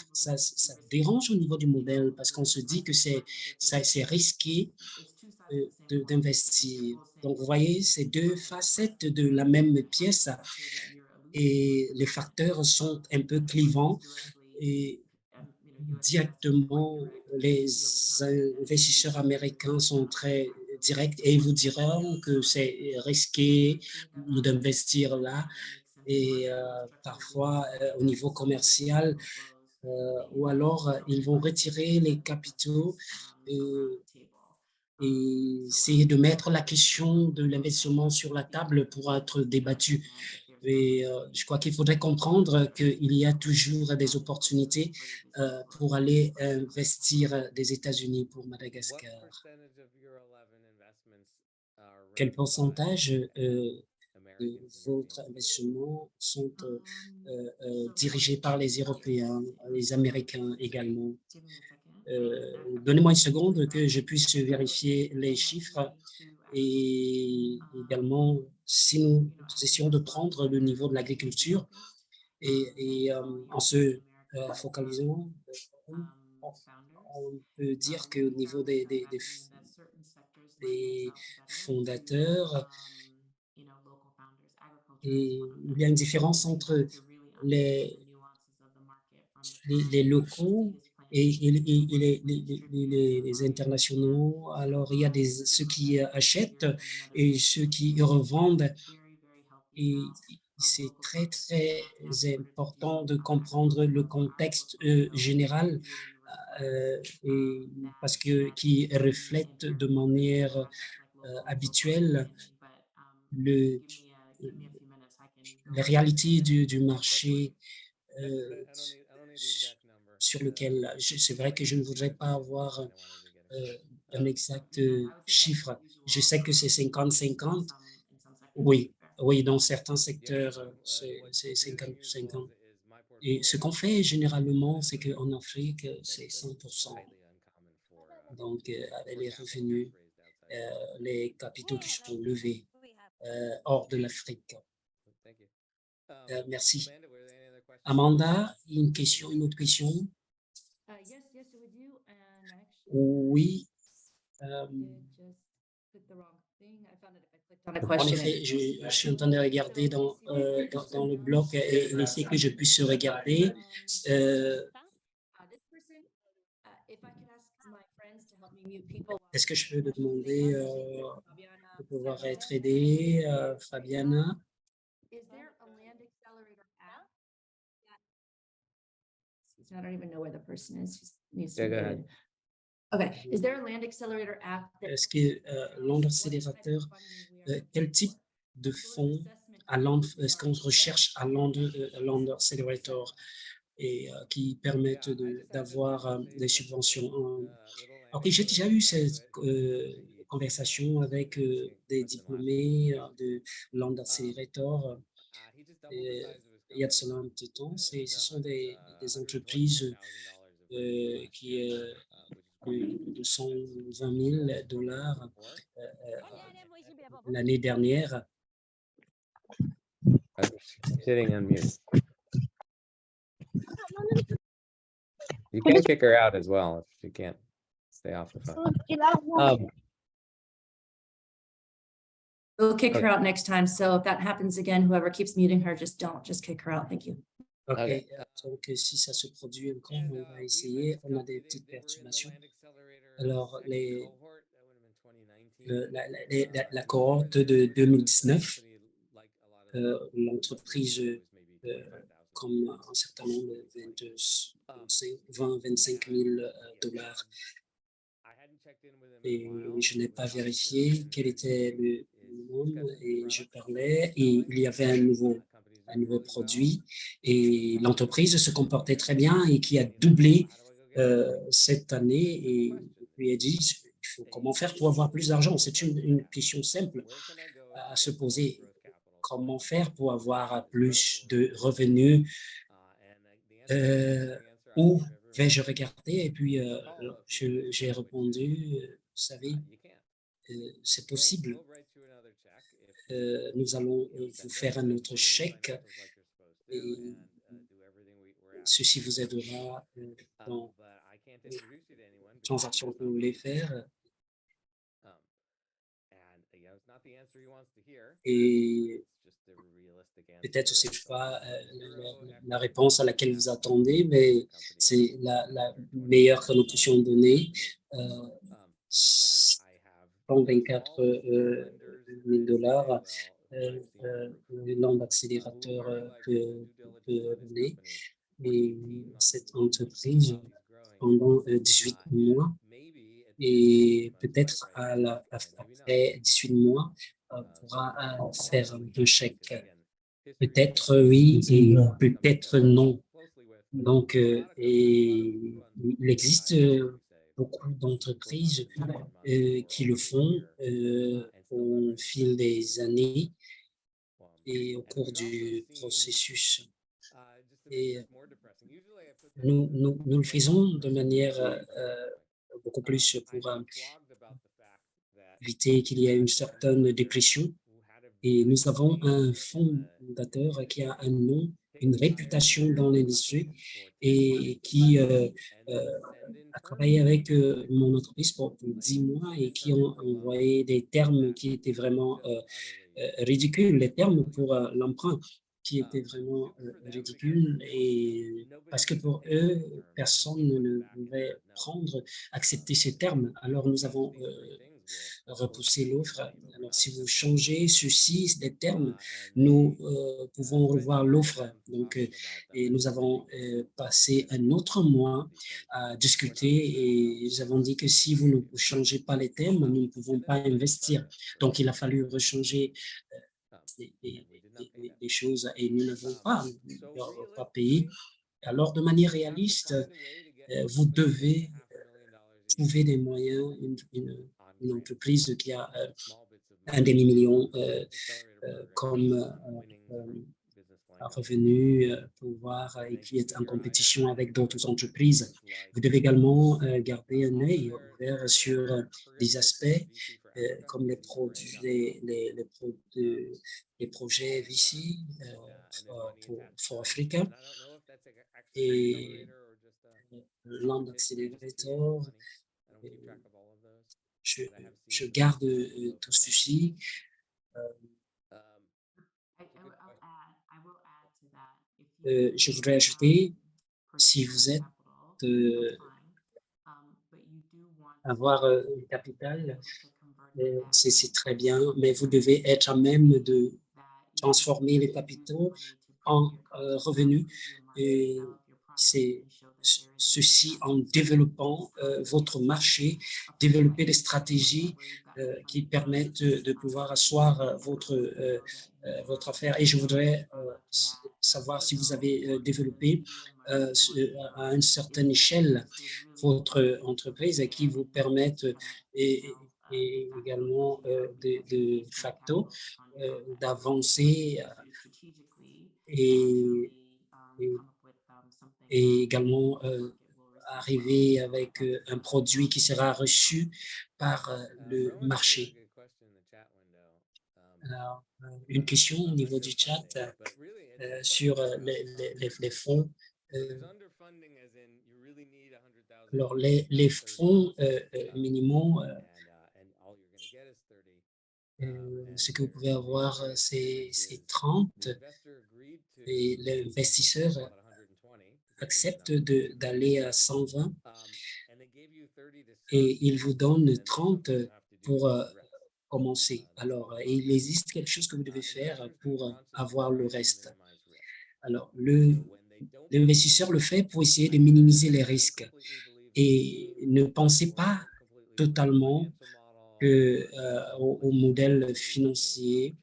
dérange au niveau du modèle parce qu'on se dit que c'est risqué d'investir. Donc, vous voyez, c'est deux facettes de la même pièce et les facteurs sont un peu clivants et directement, les investisseurs américains sont très directs et ils vous diront que c'est risqué d'investir là et parfois au niveau commercial ou alors ils vont retirer les capitaux et essayer de mettre la question de l'investissement sur la table pour être débattue. Et je crois qu'il faudrait comprendre qu'il y a toujours des opportunités pour aller investir des États-Unis pour Madagascar. Quel pourcentage de votre investissement sont dirigés par les Européens, les Américains également? Donnez-moi une seconde que je puisse vérifier les chiffres et également si nous essayons de prendre le niveau de l'agriculture et en se focalisant, on peut dire qu'au niveau des fondateurs, et il y a une différence entre les locaux et les internationaux. Alors, il y a ceux qui achètent et ceux qui revendent. Et c'est très, très important de comprendre le contexte général et parce que qui reflète de manière habituelle les réalités du marché sur lequel c'est vrai que je ne voudrais pas avoir un exact chiffre. Je sais que c'est 50-50. Oui, oui, dans certains secteurs, c'est 50-50. Et ce qu'on fait généralement, c'est qu'en Afrique, c'est 100%. Donc, avec les revenus, les capitaux qui sont levés hors de l'Afrique. Merci. Amanda, une autre question? Oui. En effet, je suis en train de regarder dans le bloc et essayer que je puisse regarder. Est-ce que je peux te demander de pouvoir être aidé, Fabiana? I don't even know where the person is. She needs to Yeah, be go ahead. muted. Okay, is there a land accelerator app? Est-ce que Land Accelerator, quel type de fonds est-ce qu'on recherche à Land Accelerator et qui permettent d'avoir des subventions? Ok, j'ai déjà eu cette conversation avec des diplômés de Land Accelerator. Il y a de cela un petit temps. Ce sont des entreprises qui de 120 000 $ l'année dernière. Sitting on mute. You can kick her out as well if she can't stay off the phone. We'll kick her Okay. out next time. So if that happens again, whoever keeps muting her, just kick her out. Thank you. Ok, Okay. donc si ça se produit encore, on va essayer. On a des petites perturbations. Alors, la cohorte de 2019, l'entreprise, comme un certain nombre de 20-25 000 $. Et je n'ai pas vérifié quel était le nombre et je parlais et il y avait un nouveau produit et l'entreprise se comportait très bien et qui a doublé cette année et lui a dit comment faire pour avoir plus d'argent. C'est une question simple à se poser. Comment faire pour avoir plus de revenus? Où vais-je regarder? Et puis, j'ai répondu, vous savez, c'est possible. Nous allons vous faire un autre chèque et ceci vous aidera dans les transactions que vous voulez faire. Et peut-être ce n'est pas la réponse à laquelle vous attendez, mais c'est la meilleure que nous puissions donner. 124 000 $, le nombre d'accélérateurs que peut donner. Et cette entreprise, pendant 18 mois, et peut-être après 18 mois, pourra faire un chèque. Peut-être oui et peut-être non. Donc, et il existe beaucoup d'entreprises qui le font au fil des années et au cours du processus. Et nous le faisons de manière beaucoup plus pour éviter qu'il y ait une certaine dépression. Et nous avons un fondateur qui a un nom, une réputation dans l'industrie et qui a travaillé avec mon entreprise pour 10 mois et qui ont envoyé des termes qui étaient vraiment ridicules, les termes pour l'emprunt qui étaient vraiment ridicules et parce que pour eux, personne ne pouvait accepter ces termes. Alors nous avons repousser l'offre. Alors, si vous changez ceci, des termes, nous pouvons revoir l'offre. Donc, et nous avons passé un autre mois à discuter et nous avons dit que si vous ne changez pas les termes, nous ne pouvons pas investir. Donc, il a fallu rechanger des choses et nous n'avons pas payé. Alors, de manière réaliste, vous devez trouver des moyens, une entreprise qui a un demi-million comme revenu, pouvoir et qui est en compétition avec d'autres entreprises. Vous devez également garder un œil ouvert sur des aspects comme les projets VC pour Africa et Land Accelerator. Je garde tout ceci. Je voudrais ajouter, si vous êtes avoir un capital, c'est très bien, mais vous devez être à même de transformer les capitaux en revenus. Et c'est ceci en développant votre marché, développer des stratégies qui permettent de pouvoir asseoir votre affaire. Et je voudrais savoir si vous avez développé à une certaine échelle votre entreprise et qui vous permettent et également de facto d'avancer et également arriver avec un produit qui sera reçu par le marché. Alors, une question au niveau du chat sur les fonds. Alors, les fonds minimaux, ce que vous pouvez avoir, c'est 30 et l'investisseur accepte d'aller à 120 et il vous donne 30 pour commencer. Alors, il existe quelque chose que vous devez faire pour avoir le reste. Alors, l'investisseur le fait pour essayer de minimiser les risques et ne pensez pas totalement au modèle financier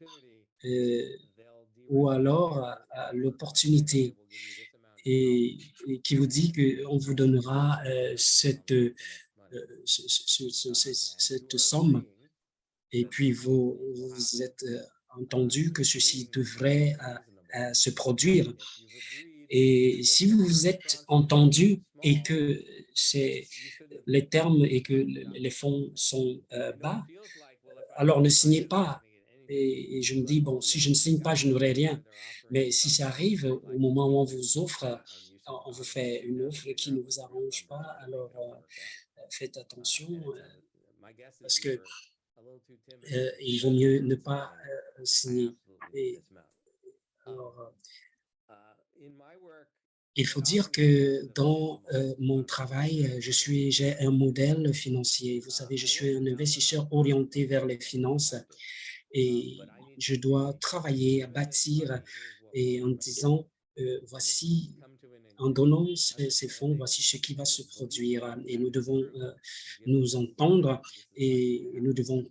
ou alors à l'opportunité et qui vous dit qu'on vous donnera cette somme et puis vous êtes entendu que ceci devrait se produire. Et si vous vous êtes entendu et que c'est les termes et que les fonds sont bas, alors ne signez pas. Et je me dis, bon, si je ne signe pas, je n'aurai rien. Mais si ça arrive, au moment où on vous offre, on vous fait une offre qui ne vous arrange pas, alors faites attention parce que il vaut mieux ne pas signer. Et alors, il faut dire que dans mon travail, j'ai un modèle financier. Vous savez, je suis un investisseur orienté vers les finances et je dois travailler à bâtir et en disant, voici, en donnant ces fonds, voici ce qui va se produire et nous devons nous entendre et nous devons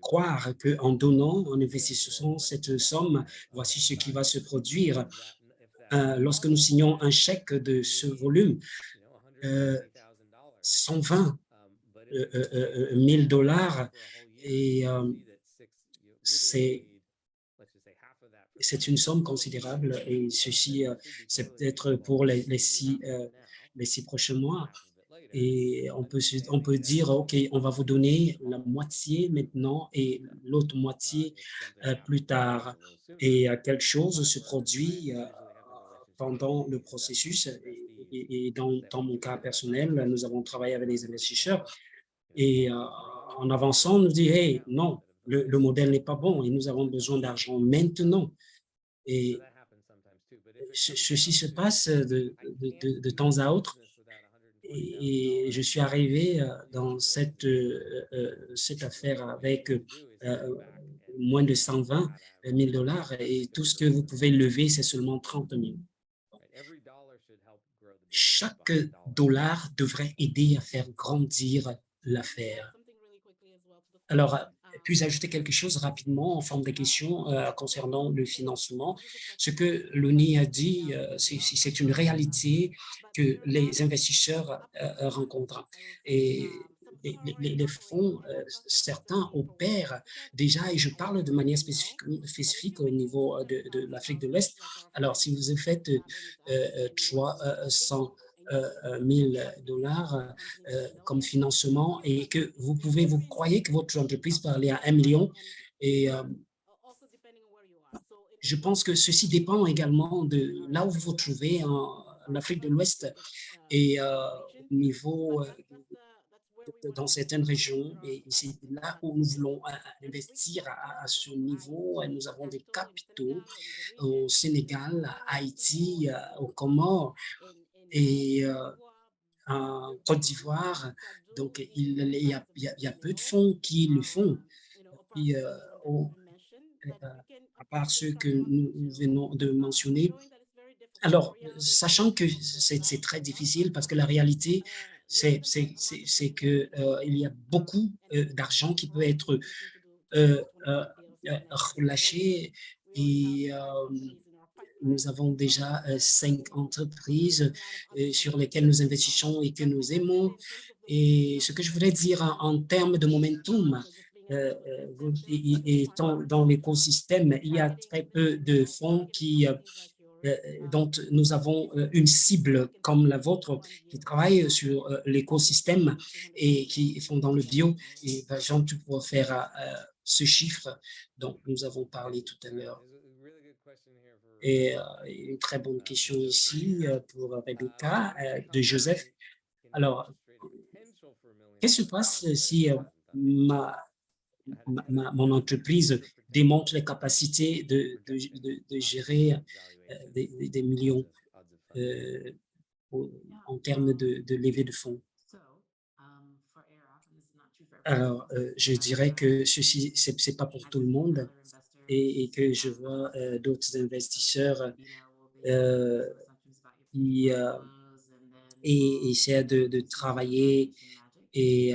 croire qu'en donnant, en investissant cette somme, voici ce qui va se produire. Lorsque nous signons un chèque de ce volume, 120 000 $, et c'est une somme considérable et ceci, c'est peut-être pour les 6 prochains mois. Et on peut dire, OK, on va vous donner la moitié maintenant et l'autre moitié plus tard. Et quelque chose se produit pendant le processus. Et dans mon cas personnel, nous avons travaillé avec des investisseurs et en avançant, on nous dit, hey, non, le modèle n'est pas bon et nous avons besoin d'argent maintenant. Et ceci se passe de temps à autre. Et je suis arrivé dans cette affaire avec moins de 120 000 $ et tout ce que vous pouvez lever, c'est seulement 30 000. Chaque dollar devrait aider à faire grandir l'affaire. Alors, puis ajouter quelque chose rapidement en forme de question concernant le financement. Ce que Loni a dit, c'est une réalité que les investisseurs rencontrent. Et les fonds, certains opèrent déjà, et je parle de manière spécifique au niveau de l'Afrique de l'Ouest. Alors, si vous faites 300 $1000 comme financement et que vous croyez que votre entreprise peut aller à 1 million, et je pense que ceci dépend également de là où vous vous trouvez en Afrique de l'Ouest et au niveau dans certaines régions, et c'est là où nous voulons investir à ce niveau. Nous avons des capitaux au Sénégal, à Haïti, aux Comores et en Côte d'Ivoire. Donc, il y a peu de fonds qui le font. Et, à part ceux que nous venons de mentionner. Alors, sachant que c'est très difficile parce que la réalité, c'est qu'il y a beaucoup d'argent qui peut être relâché et nous avons déjà 5 entreprises sur lesquelles nous investissons et que nous aimons. Et ce que je voulais dire en termes de momentum, étant dans l'écosystème, il y a très peu de fonds dont nous avons une cible comme la vôtre qui travaille sur l'écosystème et qui font dans le bio. Et Jean, tu pourras faire ce chiffre dont nous avons parlé tout à l'heure. Et une très bonne question ici pour Rebecca de Joseph. Alors, qu'est-ce qui se passe si mon entreprise démontre les capacités de gérer des millions en termes de levée de fonds? Alors, je dirais que ceci, c'est pas pour tout le monde et que je vois d'autres investisseurs qui essaient de travailler et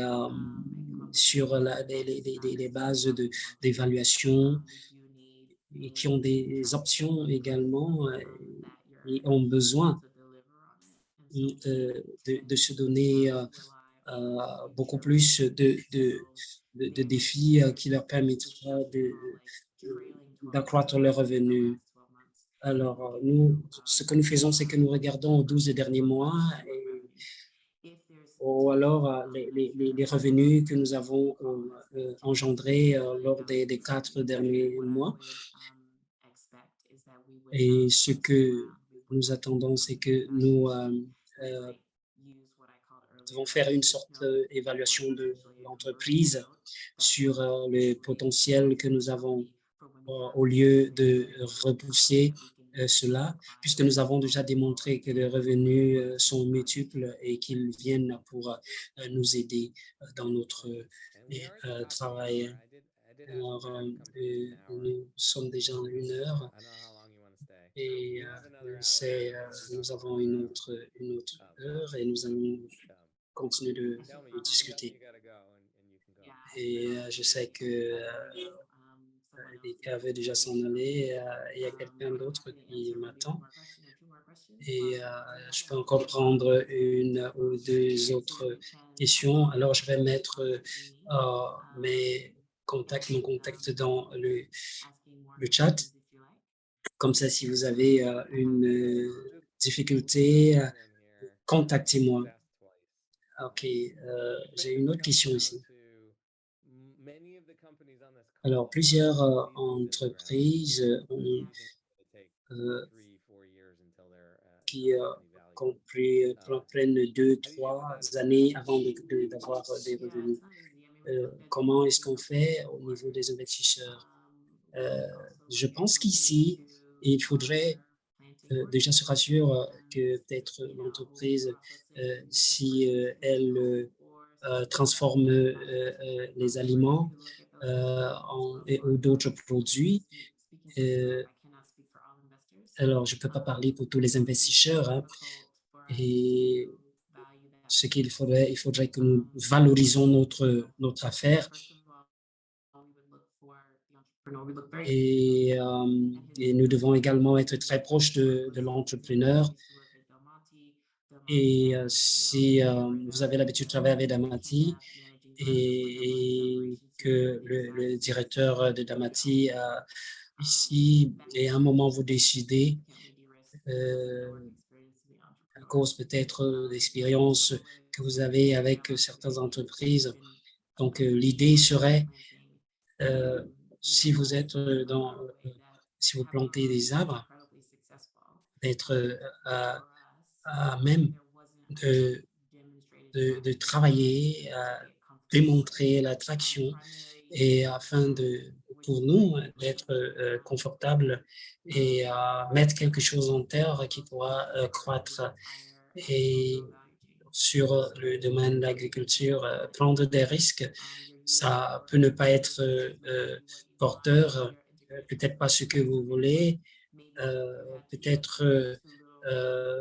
sur les bases d'évaluation et qui ont des options également et ont besoin de se donner beaucoup plus de défis qui leur permettra d'accroître leurs revenus. Alors, nous, ce que nous faisons, c'est que nous regardons aux 12 derniers mois ou alors les revenus que nous avons engendrés lors des 4 derniers mois. Et ce que nous attendons, c'est que nous devons faire une sorte d'évaluation de l'entreprise sur le potentiel que nous avons au lieu de repousser cela, puisque nous avons déjà démontré que les revenus sont multiples et qu'ils viennent pour nous aider dans notre travail. Alors, nous sommes déjà en 1 heure et nous avons une autre heure et nous allons continuer de discuter. Et je sais que Rebecca veut déjà s'en aller. Il y a quelqu'un d'autre qui m'attend. Et je peux encore prendre 1 ou 2 autres questions. Alors, je vais mettre mon contact dans le chat. Comme ça, si vous avez une difficulté, contactez-moi. OK, j'ai une autre question ici. Alors, plusieurs entreprises qui prennent 2-3 années avant d'avoir des revenus. Comment est-ce qu'on fait au niveau des investisseurs? Je pense qu'ici, il faudrait déjà se rassurer que peut-être l'entreprise, si elle transforme les aliments ou d'autres produits. Alors, je ne peux pas parler pour tous les investisseurs. Hein, et ce qu'il faudrait que nous valorisons notre affaire Et nous devons également être très proches de l'entrepreneur. Et si vous avez l'habitude de travailler avec Damati et que le directeur de Damati ici, et à un moment vous décidez, à cause peut-être d'expérience que vous avez avec certaines entreprises. Donc, l'idée serait, si vous êtes si vous plantez des arbres, d'être à même de travailler, à démontrer l'attraction et afin pour nous d'être confortable et mettre quelque chose en terre qui pourra croître. Et sur le domaine de l'agriculture, prendre des risques, ça peut ne pas être porteur, peut-être pas ce que vous voulez, peut-être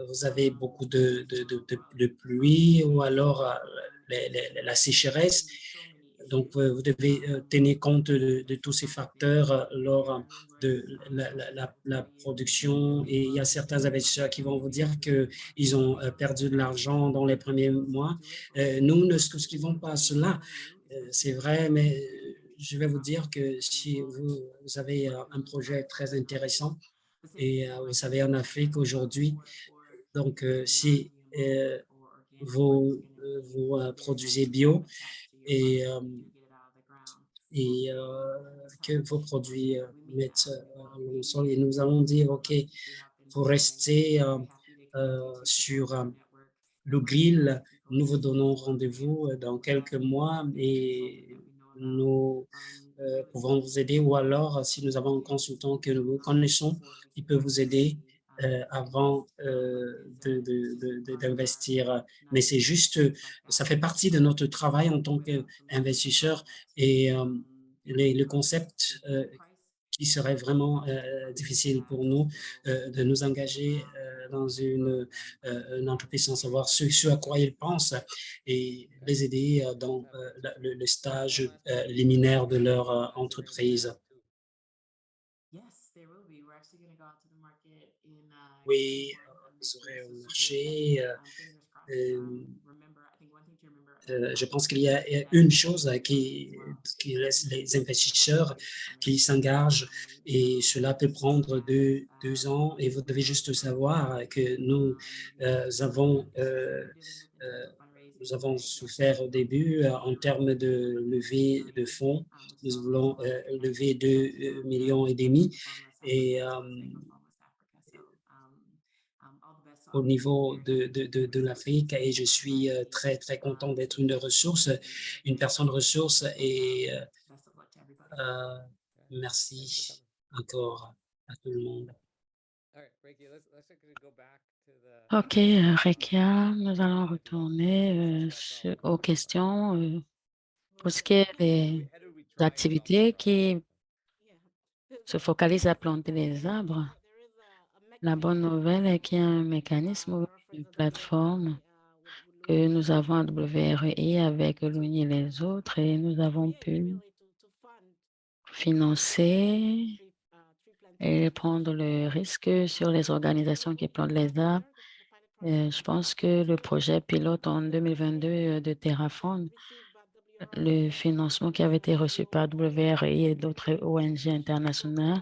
vous avez beaucoup de pluie ou alors la sécheresse. Donc, vous devez tenir compte de tous ces facteurs lors de la production. Et il y a certains investisseurs qui vont vous dire qu'ils ont perdu de l'argent dans les premiers mois. Nous ne souscrivons pas à cela. C'est vrai, mais je vais vous dire que si vous avez un projet très intéressant, et vous savez, en Afrique aujourd'hui, donc si vous produisez bio et que vos produits mettent au sol, et nous allons dire, OK, vous restez sur le grill, nous vous donnons rendez-vous dans quelques mois et nous pouvons vous aider, ou alors si nous avons un consultant que nous connaissons, il peut vous aider avant d'investir. Mais c'est juste, ça fait partie de notre travail en tant qu'investisseur et le concept qui serait vraiment difficile pour nous de nous engager dans une entreprise sans savoir ce à quoi ils pensent et les aider dans le stage liminaire de leur entreprise. Oui, vous serez au marché. Je pense qu'il y a une chose qui laisse les investisseurs qui s'engagent et cela peut prendre deux ans et vous devez juste savoir que nous avons souffert au début en termes de levée de fonds. Nous voulons lever 2,5 millions et au niveau de l'Afrique et je suis très, très content d'être une personne ressource et merci encore à tout le monde. OK, Rekia, nous allons retourner aux questions pour ce qui est des activités qui se focalisent à planter les arbres. La bonne nouvelle est qu'il y a un mécanisme, une plateforme que nous avons à WREI avec l'UNI et les autres et nous avons pu financer et prendre le risque sur les organisations qui plantent les arbres. Je pense que le projet pilote en 2022 de Terraform, le financement qui avait été reçu par WREI et d'autres ONG internationales,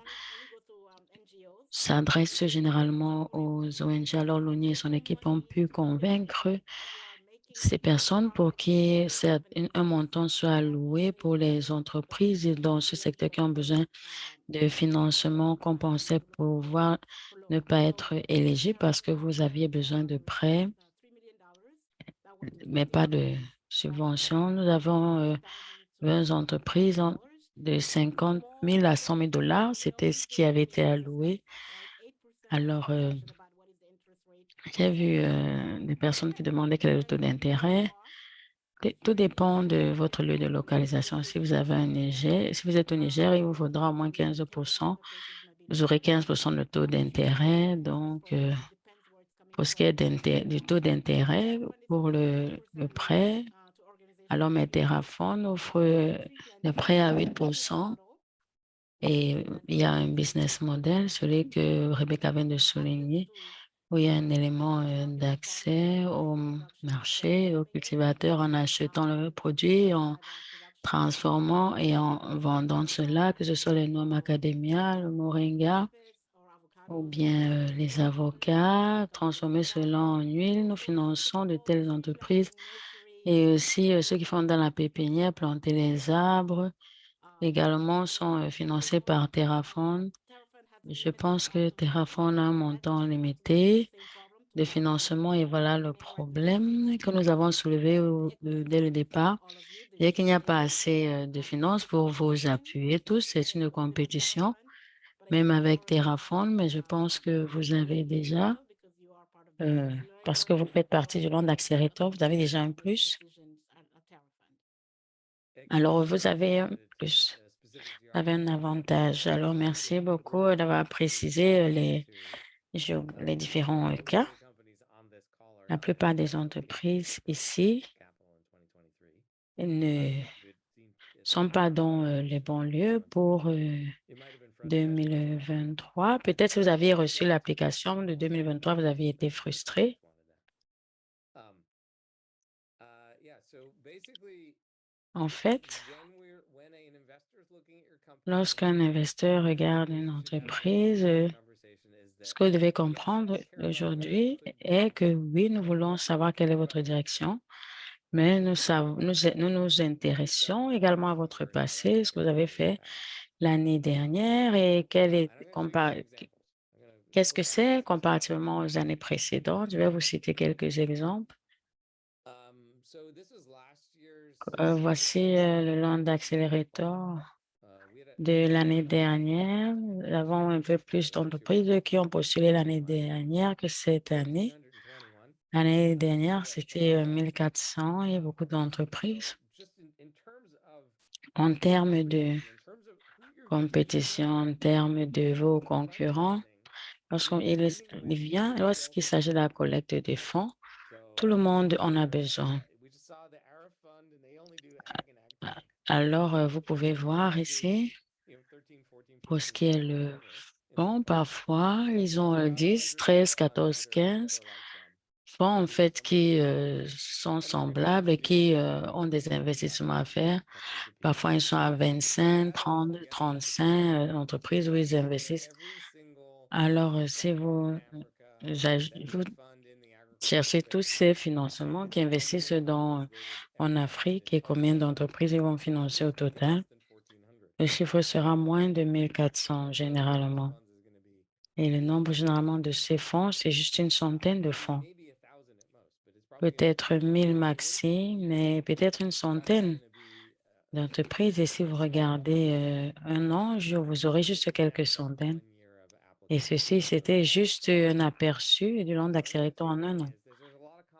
s'adresse généralement aux ONG. Alors, l'ONU et son équipe ont pu convaincre ces personnes pour qu'un montant soit alloué pour les entreprises dans ce secteur qui ont besoin de financement qu'on pensait pouvoir ne pas être éligible parce que vous aviez besoin de prêts, mais pas de subventions. Nous avons 20 entreprises de 50 000 à 100 000 $. C'était ce qui avait été alloué. Alors, j'ai vu des personnes qui demandaient quel est le taux d'intérêt. Tout dépend de votre lieu de localisation. Si vous avez un Niger, si vous êtes au Niger, il vous faudra au moins 15%. Vous aurez 15% de taux d'intérêt. Donc, pour ce qui est du taux d'intérêt pour le prêt, alors Terraform offre le prêt à 8%. Et il y a un business model, celui que Rebecca vient de souligner, où il y a un élément d'accès au marché, aux cultivateurs en achetant le produit, en transformant et en vendant cela, que ce soit les noix macadamia, le moringa, ou bien les avocats, transformer cela en huile. Nous finançons de telles entreprises et aussi ceux qui font dans la pépinière, planter les arbres, également sont financés par Terraphone. Je pense que Terraphone a un montant limité de financement et voilà le problème que nous avons soulevé dès le départ. Dès qu'il n'y a pas assez de finances pour vous appuyer tous, c'est une compétition, même avec Terraphone, mais je pense que vous avez déjà, parce que vous faites partie du Land Accelerator, vous avez déjà un plus. Alors, vous avez un plus, vous avez un avantage. Alors, merci beaucoup d'avoir précisé les différents cas. La plupart des entreprises ici ne sont pas dans les bons lieux pour 2023. Peut-être si vous aviez reçu l'application de 2023, vous aviez été frustré. En fait, lorsqu'un investisseur regarde une entreprise, ce que vous devez comprendre aujourd'hui est que oui, nous voulons savoir quelle est votre direction, mais nous nous intéressons également à votre passé, ce que vous avez fait l'année dernière et qu'est-ce que c'est comparativement aux années précédentes. Je vais vous citer quelques exemples. Voici le Land Accelerator de l'année dernière. Nous avons un peu plus d'entreprises qui ont postulé l'année dernière que cette année. L'année dernière, c'était 1400 et beaucoup d'entreprises. En termes de compétition, en termes de vos concurrents, lorsqu'il s'agit de la collecte des fonds, tout le monde en a besoin. Alors, vous pouvez voir ici, pour ce qui est le fonds, parfois, ils ont 10, 13, 14, 15 fonds, en fait, qui sont semblables et qui ont des investissements à faire. Parfois, ils sont à 25, 30, 35 entreprises où ils investissent. Alors, si vous cherchez tous ces financements qui investissent en Afrique et combien d'entreprises ils vont financer au total, le chiffre sera moins de 1400 généralement. Et le nombre généralement de ces fonds, c'est juste une centaine de fonds. Peut-être 1000 maxi, mais peut-être une centaine d'entreprises. Et si vous regardez un an, vous aurez juste quelques centaines. Et ceci, c'était juste un aperçu du Land Accelerator en un an.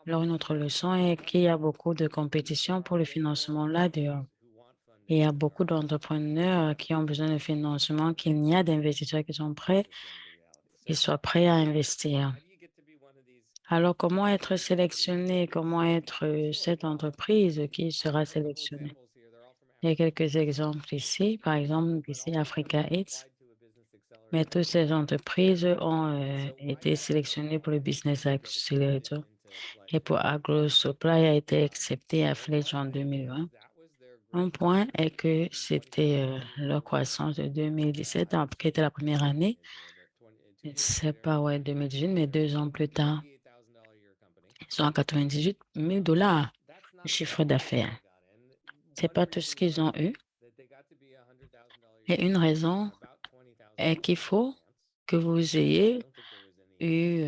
Alors, une autre leçon est qu'il y a beaucoup de compétition pour le financement là-dehors. Il y a beaucoup d'entrepreneurs qui ont besoin de financement, qu'il n'y a d'investisseurs qui sont prêts, qui soient prêts à investir. Alors, comment être sélectionné? Comment être cette entreprise qui sera sélectionnée? Il y a quelques exemples ici. Par exemple, ici, Africa Eats. Mais toutes ces entreprises ont été sélectionnées pour le Business Accelerator. Et pour AgroSupply a été accepté à Fletch en 2020. Un point est que c'était leur croissance de 2017, qui était la première année. Je ne sais pas, 2018, mais 2 ans plus tard, ils sont à 98 000 $ de chiffre d'affaires. Ce n'est pas tout ce qu'ils ont eu. Et une raison est qu'il faut que vous ayez eu,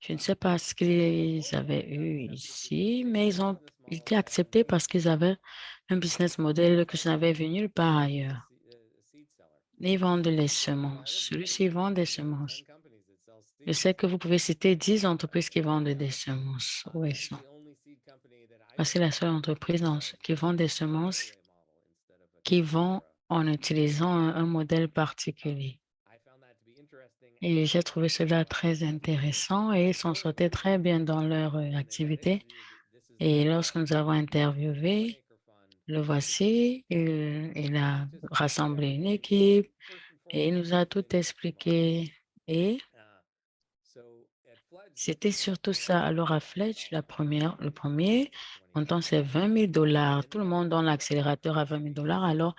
je ne sais pas ce qu'ils avaient eu ici, mais ils ont été acceptés parce qu'ils avaient un business model que je n'avais vu nulle part ailleurs. Ils vendent les semences. Celui-ci vend des semences. Je sais que vous pouvez citer 10 entreprises qui vendent des semences. Où elles sont? Parce que c'est la seule entreprise qui vend des semences qui vend en utilisant un modèle particulier. Et j'ai trouvé cela très intéressant et ils s'en sortaient très bien dans leur activité. Et lorsque nous avons interviewé Le voici, il a rassemblé une équipe et il nous a tout expliqué. Et c'était surtout ça. Alors à Fletch, le premier montant, c'est 20 000 $. Tout le monde donne l'accélérateur à 20 000 $. Alors,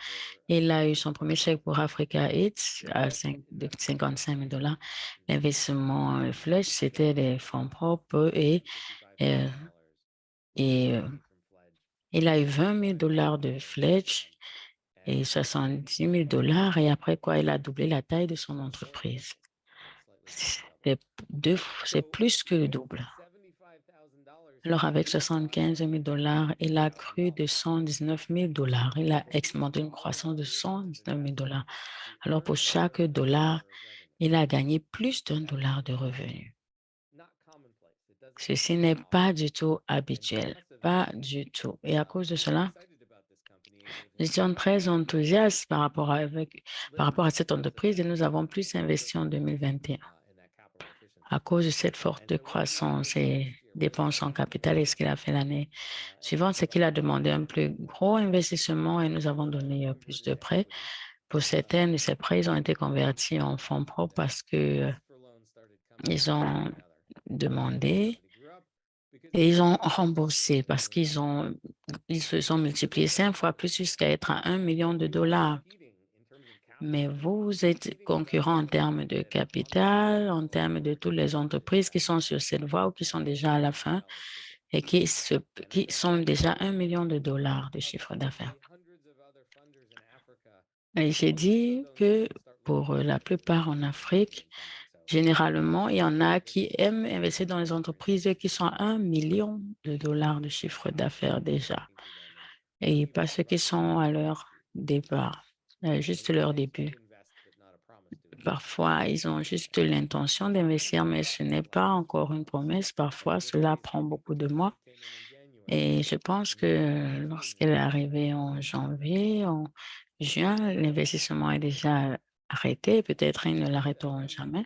il a eu son premier chèque pour Africa Eats de 55 000 $. L'investissement Fletch, c'était des fonds propres euh, il a eu 20 000 $. De Fletch et 70 000 $. Et après quoi, il a doublé la taille de son entreprise. C'est plus que le double. Alors, avec 75 000 $, il a cru de 119 000 $. Il a expérimenté une croissance de 119 000 $. Alors, pour chaque dollar, il a gagné plus d'1 $ de revenus. Ceci n'est pas du tout habituel, pas du tout. Et à cause de cela, nous sommes très enthousiastes par rapport à cette entreprise et nous avons plus investi en 2021. À cause de cette forte croissance et dépenses en capital et ce qu'il a fait l'année suivante, c'est qu'il a demandé un plus gros investissement et nous avons donné plus de prêts. Pour certains de ces prêts, ils ont été convertis en fonds propres parce que ils ont demandé et ils ont remboursé parce ils se sont multipliés 5 fois plus jusqu'à être à 1 million de $. Mais vous êtes concurrent en termes de capital, en termes de toutes les entreprises qui sont sur cette voie ou qui sont déjà à la fin et qui sont déjà 1 million de $ de chiffre d'affaires. Et j'ai dit que pour la plupart en Afrique, généralement, il y en a qui aiment investir dans les entreprises qui sont à 1 million de $ de chiffre d'affaires déjà, et pas ceux qui sont à leur départ, juste leur début. Parfois, ils ont juste l'intention d'investir, mais ce n'est pas encore une promesse. Parfois, cela prend beaucoup de mois. Et je pense que lorsqu'elle est arrivée en janvier, en juin, l'investissement est déjà arrêté. Peut-être ils ne l'arrêteront jamais.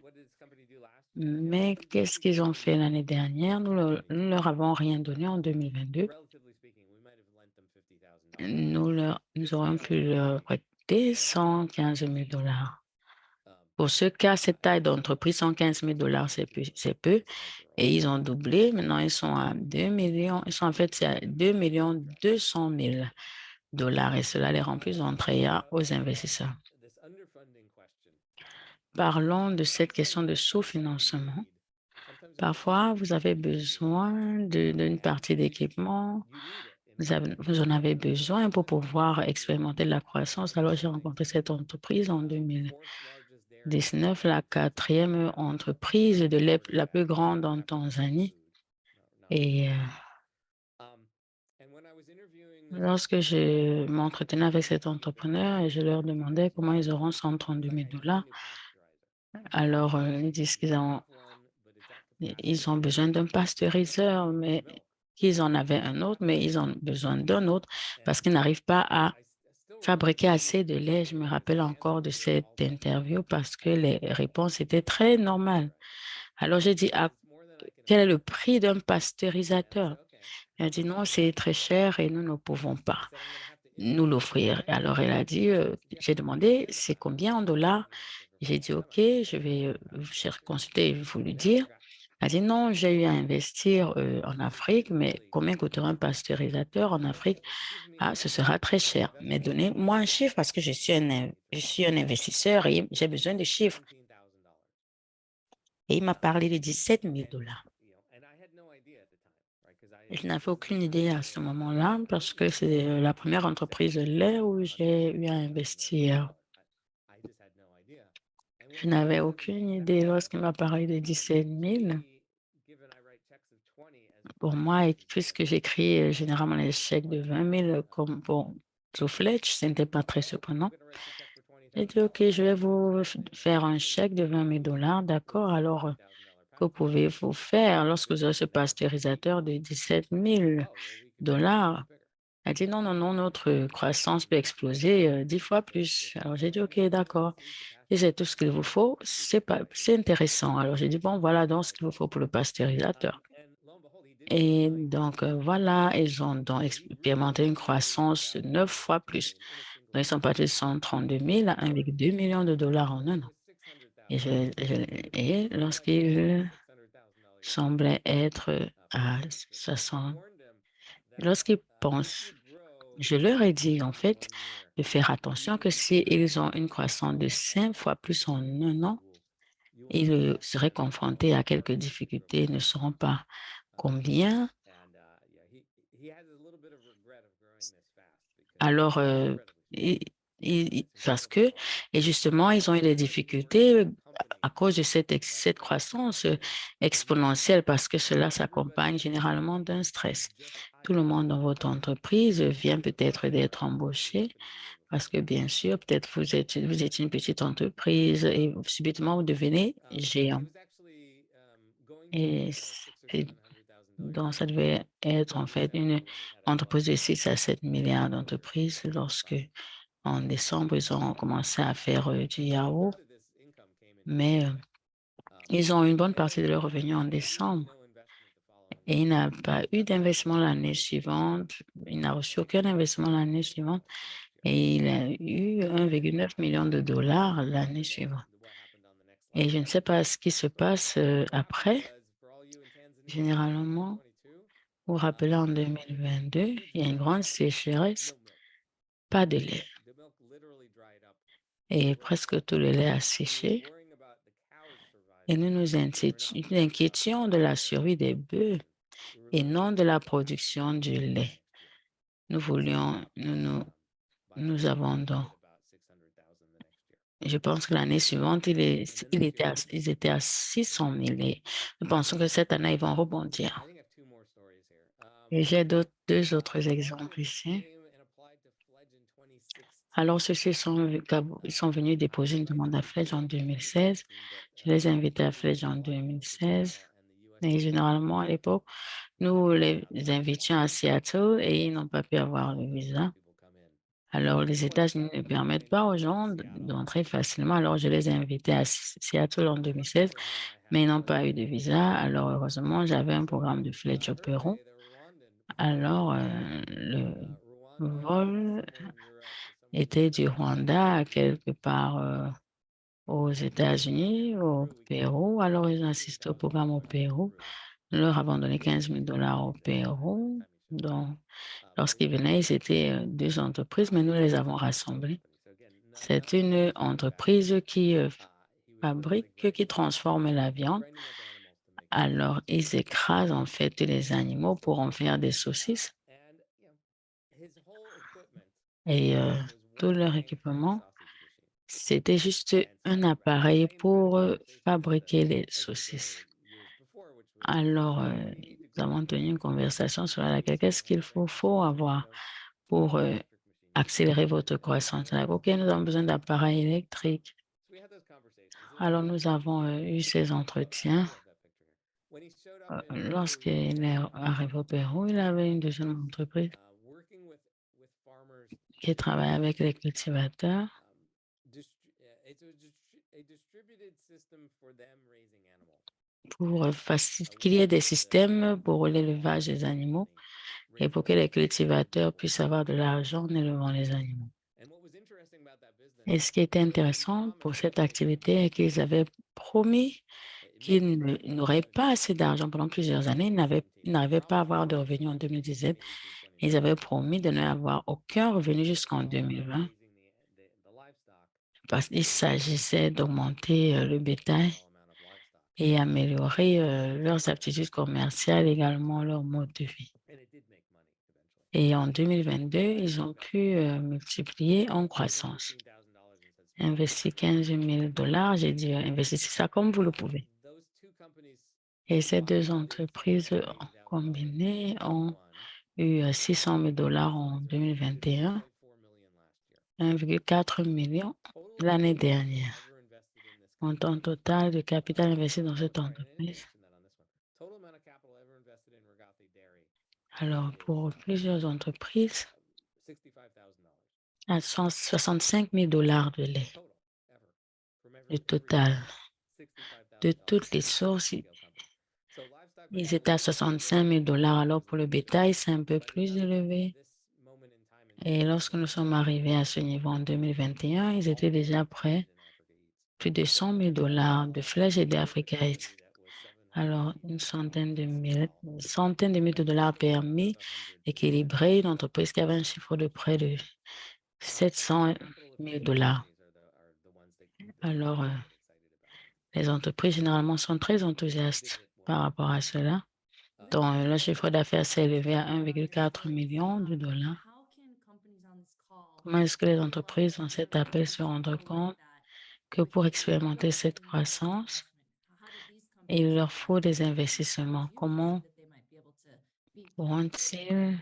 Mais qu'est-ce qu'ils ont fait l'année dernière? Nous ne leur avons rien donné en 2022. Nous aurions pu leur prêter 115 000 $. Pour ceux qui ont cette taille d'entreprise, 115 000 $, c'est peu. Et ils ont doublé. Maintenant, ils sont à 2 millions. Ils sont en fait à 2 200 000 $ et cela les rend plus entrants aux investisseurs. Parlons de cette question de sous-financement. Parfois, vous avez besoin d'une partie d'équipement. Vous en avez besoin pour pouvoir expérimenter la croissance. Alors, j'ai rencontré cette entreprise en 2019, la 4e entreprise la plus grande en Tanzanie. Et lorsque je m'entretenais avec cet entrepreneur et je leur demandais comment ils auront 132 000 $, alors ils disent qu'ils ont besoin d'un pasteuriseur, mais qu'ils en avaient un autre, mais ils ont besoin d'un autre parce qu'ils n'arrivent pas à fabriquer assez de lait. Je me rappelle encore de cette interview parce que les réponses étaient très normales. Alors, j'ai dit, quel est le prix d'un pasteurisateur? Elle a dit, non, c'est très cher et nous ne pouvons pas nous l'offrir. Alors, elle a dit, j'ai demandé, c'est combien en dollars? J'ai dit, OK, je vais consulter et vous le dire. Elle a dit, non, j'ai eu à investir en Afrique, mais combien coûtera un pasteurisateur en Afrique? Ah, ce sera très cher. Mais donnez-moi un chiffre parce que je suis un investisseur et j'ai besoin de chiffres. Et il m'a parlé de 17 000 $. Je n'avais aucune idée à ce moment-là parce que c'est la première entreprise de lait où j'ai eu à investir. Je n'avais aucune idée lorsqu'il m'a parlé de 17 000. Pour moi, et puisque j'écris généralement les chèques de 20 000 comme pour Fletch, ce n'était pas très surprenant. J'ai dit, OK, je vais vous faire un chèque de 20 000 $. D'accord, alors que pouvez-vous faire lorsque vous avez ce pasteurisateur de 17 000 $? Elle dit, non, non, non, notre croissance peut exploser 10 fois plus. Alors, j'ai dit, OK, d'accord. Et c'est tout ce qu'il vous faut. C'est intéressant. Alors, j'ai dit, bon, voilà donc ce qu'il vous faut pour le pasteurisateur. Et donc, voilà, ils ont donc expérimenté une croissance 9 fois plus. Donc, ils sont partis de 132 000 à 1,2 million de dollars en un an. Et lorsqu'ils semblaient être à 60, lorsqu'ils pensent, je leur ai dit en fait de faire attention que s'ils ont une croissance de 5 fois plus en un an, ils seraient confrontés à quelques difficultés, ne sauront pas combien. Alors, parce que, et justement, ils ont eu des difficultés à cause de cette croissance exponentielle, parce que cela s'accompagne généralement d'un stress. Tout le monde dans votre entreprise vient peut-être d'être embauché, parce que bien sûr, peut-être vous êtes une petite entreprise et subitement vous devenez géant. Et donc, ça devait être en fait une entreprise de 6 à 7 milliards d'entreprises lorsque, en décembre, ils ont commencé à faire du yaourt, mais ils ont une bonne partie de leurs revenus en décembre et il n'a pas eu d'investissement l'année suivante. Il n'a reçu aucun investissement l'année suivante et il a eu 1,9 million de dollars l'année suivante. Et je ne sais pas ce qui se passe après. Généralement, vous vous rappelez, en 2022, il y a une grande sécheresse, pas de lait. Et presque tout le lait a séché. Et nous nous inquiétions de la survie des bœufs et non de la production du lait. Nous voulions, nous avons donc, je pense que l'année suivante, ils étaient à 600 000 et nous pensons que cette année, ils vont rebondir. Et j'ai deux autres exemples ici. Alors, ceux-ci sont venus déposer une demande à Fledge en 2016. Je les ai invités à Fledge en 2016. Et généralement, à l'époque, nous les invitions à Seattle et ils n'ont pas pu avoir le visa. Alors, les États-Unis ne permettent pas aux gens d'entrer facilement. Alors, je les ai invités à Seattle en 2016, mais ils n'ont pas eu de visa. Alors, heureusement, j'avais un programme de Fledge au Pérou. Alors, le vol était du Rwanda à quelque part aux États-Unis, au Pérou. Alors, ils ont assisté au programme au Pérou. Nous leur avons donné 15 000 $ au Pérou. Donc, lorsqu'ils venaient, ils étaient deux entreprises, mais nous les avons rassemblées. C'est une entreprise qui fabrique, qui transforme la viande. Alors, ils écrasent en fait les animaux pour en faire des saucisses. Et tout leur équipement, c'était juste un appareil pour fabriquer les saucisses. Alors, nous avons tenu une conversation sur laquelle qu'est-ce qu'il faut avoir pour accélérer votre croissance. OK, nous avons besoin d'appareils électriques. Alors, nous avons eu ces entretiens. Lorsqu'il est arrivé au Pérou, il avait une deuxième entreprise qui travaille avec les cultivateurs. Pour qu'il y ait des systèmes pour l'élevage des animaux et pour que les cultivateurs puissent avoir de l'argent en élevant les animaux. Et ce qui était intéressant pour cette activité est qu'ils avaient promis qu'ils n'auraient pas assez d'argent pendant plusieurs années. Ils n'arrivaient pas à avoir de revenus en 2017. Ils avaient promis de n'avoir aucun revenu jusqu'en 2020 parce qu'il s'agissait d'augmenter le bétail et améliorer leurs aptitudes commerciales, également leur mode de vie. Et en 2022, ils ont pu multiplier en croissance. Investir 15 000 $, j'ai dit investissez ça comme vous le pouvez. Et ces deux entreprises combinées ont eu 600 000 $ en 2021, 1,4 million l'année dernière. Montant total de capital investi dans cette entreprise. Alors, pour plusieurs entreprises, à 65 000 $ de lait. Le total de toutes les sources Ils étaient à 65 000 $. Alors, pour le bétail, c'est un peu plus élevé. Et lorsque nous sommes arrivés à ce niveau en 2021, ils étaient déjà près plus de 100 000 $ de flèches et d'Africa Eats. Alors, une centaine de milliers de dollars permis d'équilibrer une entreprise qui avait un chiffre de près de 700 000 $. Alors, les entreprises généralement sont très enthousiastes par rapport à cela. Donc, le chiffre d'affaires s'est élevé à 1,4 million de $. Comment est-ce que les entreprises dans cet appel se rendent compte que pour expérimenter cette croissance, il leur faut des investissements? Comment pourront-ils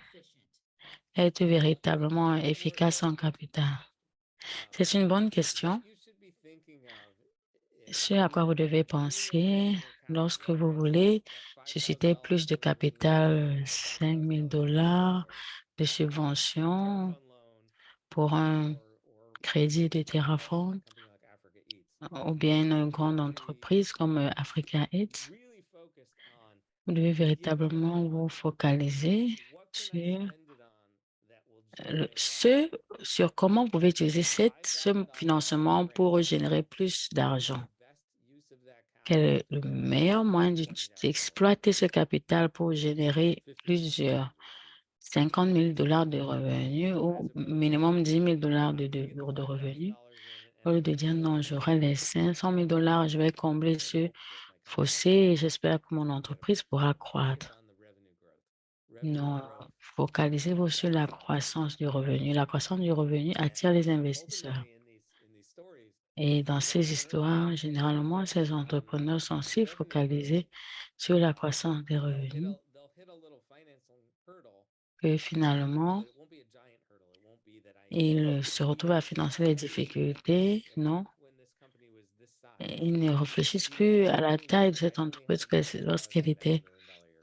être véritablement efficaces en capital? C'est une bonne question. Ce à quoi vous devez penser lorsque vous voulez susciter plus de capital, 5 000 $ de subventions pour un crédit de Terraform ou bien une grande entreprise comme Africa Eats. Vous devez véritablement vous focaliser sur sur comment vous pouvez utiliser ce financement pour générer plus d'argent. Quel est le meilleur moyen d'exploiter ce capital pour générer plusieurs 50 000 $ de revenus ou minimum 10 000 $ de revenus? Au lieu de dire non, j'aurai les 500 000 $, je vais combler ce fossé et j'espère que mon entreprise pourra croître. Non, focalisez-vous sur la croissance du revenu. La croissance du revenu attire les investisseurs. Et dans ces histoires, généralement, ces entrepreneurs sont si focalisés sur la croissance des revenus que finalement, ils se retrouvent à financer les difficultés, non? Et ils ne réfléchissent plus à la taille de cette entreprise lorsqu'elle était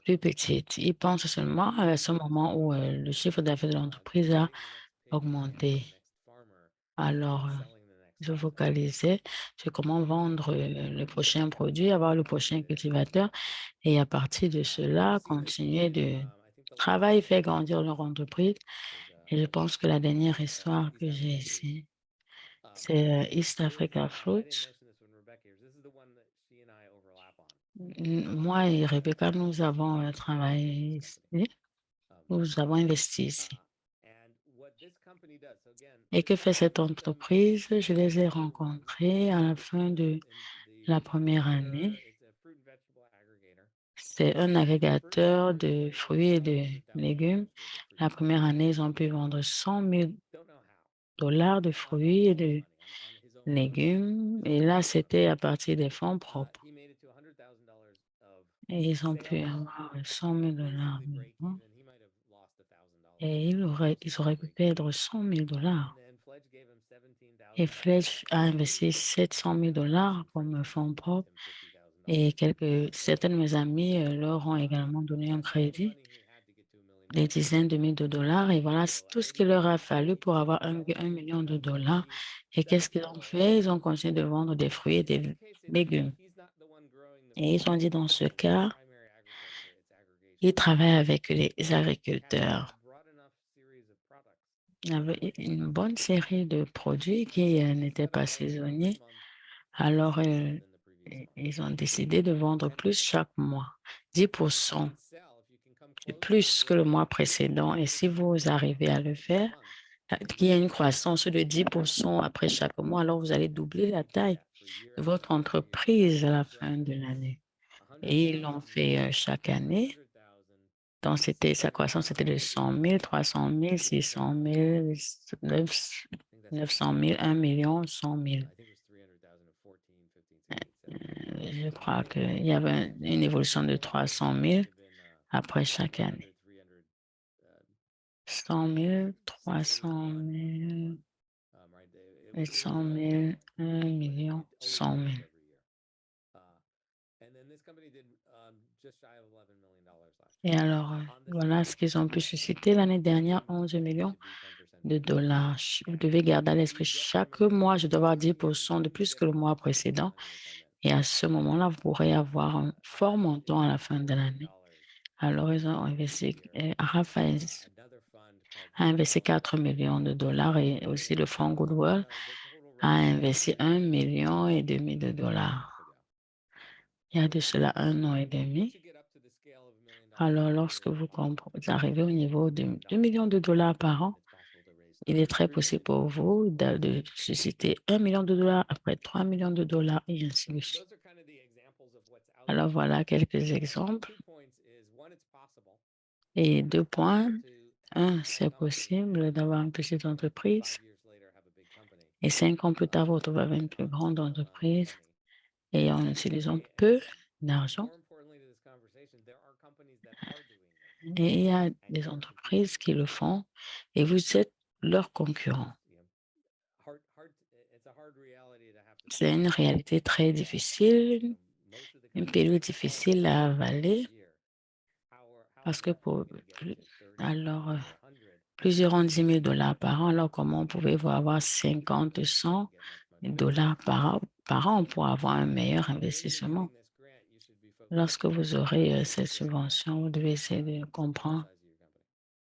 plus petite. Ils pensent seulement à ce moment où le chiffre d'affaires de l'entreprise a augmenté. Alors, je focalisais sur comment vendre le prochain produit, avoir le prochain cultivateur et à partir de cela, continuer de travailler, faire grandir leur entreprise. Et je pense que la dernière histoire que j'ai ici, c'est East Africa Fruits. Moi et Rebecca, nous avons travaillé ici, nous avons investi ici. Et que fait cette entreprise? Je les ai rencontrés à la fin de la première année. C'est un agrégateur de fruits et de légumes. La première année, ils ont pu vendre 100 000 $ de fruits et de légumes. Et là, c'était à partir des fonds propres. Et ils ont pu avoir 100 000 $ maintenant. Et ils auraient pu perdre 100 000 $. Et Fletch a investi 700 000 $ comme fonds propres. Et certains de mes amis leur ont également donné un crédit, des dizaines de milliers de dollars. Et voilà tout ce qu'il leur a fallu pour avoir 1 million de $. Et qu'est-ce qu'ils ont fait? Ils ont continué de vendre des fruits et des légumes. Et ils ont dit dans ce cas, ils travaillent avec les agriculteurs. Il y avait une bonne série de produits qui n'étaient pas saisonniers. Alors, ils ont décidé de vendre plus chaque mois, 10% de plus que le mois précédent. Et si vous arrivez à le faire, qu'il y a une croissance de 10% après chaque mois, alors vous allez doubler la taille de votre entreprise à la fin de l'année. Et ils l'ont fait chaque année. Donc, sa croissance était de 100 000, 300 000, 600 000, 900 000, 1 million, 100 000. Je crois qu'il y avait une évolution de 300 000 après chaque année. 100 000, 300 000, 100 000, 1 million, 100 000. Et alors, voilà ce qu'ils ont pu susciter l'année dernière, 11 millions de $. Vous devez garder à l'esprit, chaque mois, je dois avoir 10% de plus que le mois précédent. Et à ce moment-là, vous pourrez avoir un fort montant à la fin de l'année. Alors, ils ont investi, Raphaël a investi 4 millions de dollars et aussi le fonds Goodwill a investi 1,5 million de dollars. Il y a de cela 1 an et demi. Alors, lorsque vous arrivez au niveau de 2 millions de dollars par an, il est très possible pour vous de susciter 1 million de dollars, après 3 millions de dollars et ainsi de suite. Alors, voilà quelques exemples. Et 2 points. 1, c'est possible d'avoir une petite entreprise et 5 ans plus tard, vous retrouvez avec une plus grande entreprise et en utilisant peu d'argent. Et il y a des entreprises qui le font et vous êtes leurs concurrents. C'est une réalité très difficile, une période difficile à avaler parce que plusieurs ont 10 000 dollars par an. Alors, comment pouvez-vous avoir 50, 100 dollars par an pour avoir un meilleur investissement? Lorsque vous aurez cette subvention, vous devez essayer de comprendre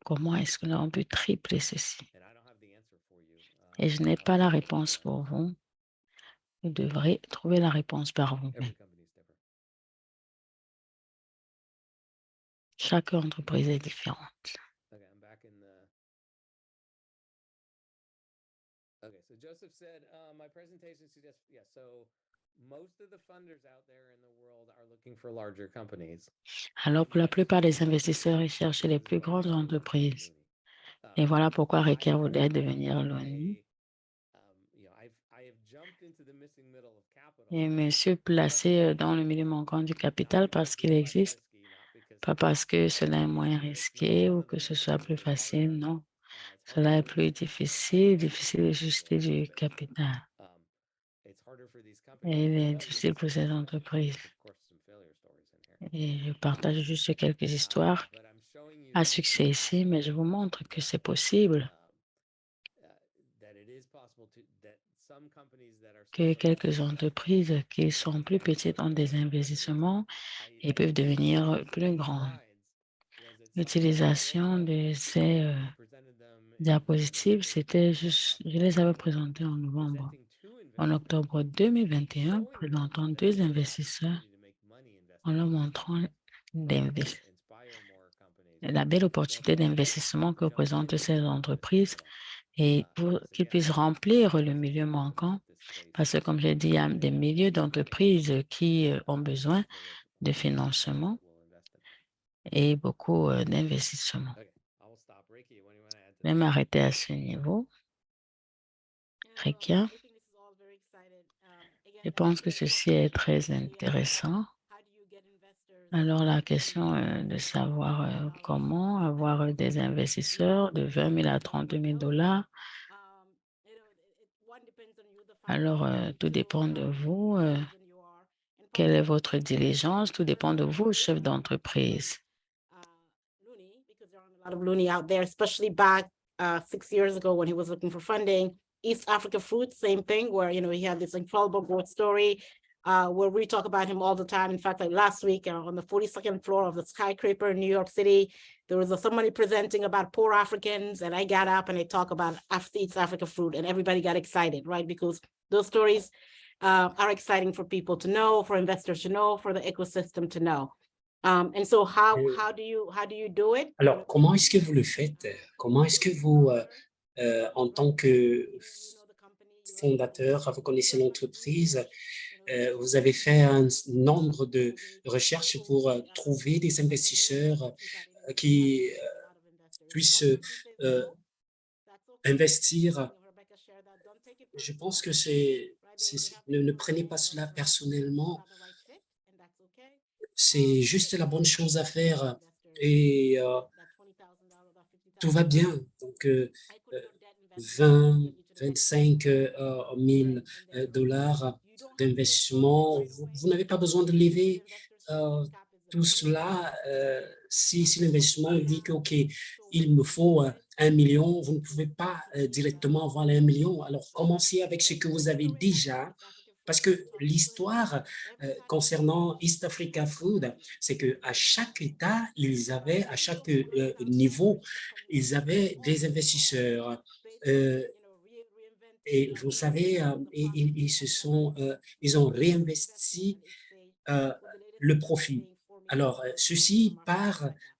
comment est-ce que nous avons pu tripler ceci. Et je n'ai pas la réponse pour vous. Vous devrez trouver la réponse par vous-même. Chaque entreprise est différente. Okay, so Joseph said, my presentation suggests, yeah, so most of the funders out there in the world are looking for larger companies. Alors, pour la plupart des investisseurs, ils cherchent les plus grandes entreprises. Et voilà pourquoi Ricky voudrait devenir l'ONU. Et me suis placé dans le milieu manquant du capital parce qu'il existe, pas parce que cela est moins risqué ou que ce soit plus facile, non. Cela est plus difficile de juster du capital. Et il est difficile pour ces entreprises. Et je partage juste quelques histoires à succès ici, mais je vous montre que c'est possible que quelques entreprises qui sont plus petites ont des investissements et peuvent devenir plus grandes. L'utilisation de ces diapositives, c'était juste, je les avais présentées en novembre. En octobre 2021, présentant 2 investisseurs en leur montrant la belle opportunité d'investissement que présentent ces entreprises et pour qu'ils puissent remplir le milieu manquant. Parce que, comme j'ai dit, il y a des milliers d'entreprises qui ont besoin de financement et beaucoup d'investissement. Même arrêter à ce niveau. Rekia, je pense que ceci est très intéressant. Alors, la question est de savoir comment avoir des investisseurs de 20 000 à 30 000 dollars. Alors, tout dépend de vous. Quelle est votre diligence? Tout dépend de vous, chef d'entreprise. A lot of Looney out there, especially back 6 years ago when he was looking for funding. East Africa Fruit, same thing, where he had this incredible growth story where we talk about him all the time. In fact, like last week on the 42nd floor of the skyscraper in New York City, there was somebody presenting about poor Africans, and I got up and I talk about East Africa Fruit, and everybody got excited, right? Because those stories are exciting for people to know, for investors to know, for the ecosystem to know. And so how do you do it? Alors, comment est-ce que vous le faites? Comment est-ce que vous, en tant que fondateur, vous connaissez l'entreprise, vous avez fait un nombre de recherches pour trouver des investisseurs qui puissent investir. Je pense que ne prenez pas cela personnellement. C'est juste la bonne chose à faire et tout va bien. Donc, 20, 25 000 dollars d'investissement, vous n'avez pas besoin de lever tout cela. Si l'investissement dit que, OK, il me faut 1 million, vous ne pouvez pas directement avoir les 1 million. Alors, commencez avec ce que vous avez déjà Parce que l'histoire concernant East Africa Food, c'est qu'à chaque État, à chaque niveau, ils avaient des investisseurs. Et vous savez, ils ont réinvesti le profit. Alors,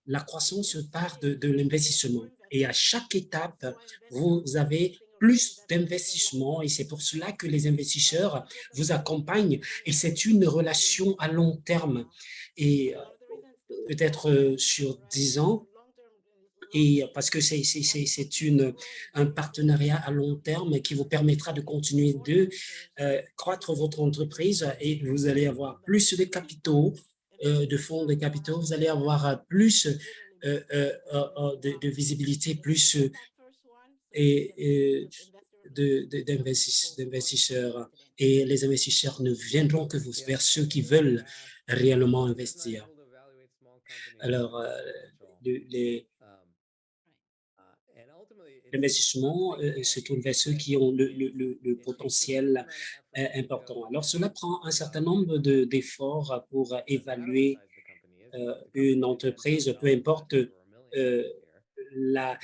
la croissance part de l'investissement. Et à chaque étape, vous avez plus d'investissement et c'est pour cela que les investisseurs vous accompagnent et c'est une relation à long terme et peut-être sur 10 ans et parce que c'est un partenariat à long terme qui vous permettra de continuer de croître votre entreprise et vous allez avoir plus de capitaux, de fonds de capitaux, vous allez avoir plus de visibilité, plus d'investisseurs. Et les investisseurs ne viendront que vers ceux qui veulent réellement investir. Alors, l'investissement se tourne vers ceux qui ont le potentiel important. Alors, cela prend un certain nombre d'efforts pour évaluer une entreprise, peu importe la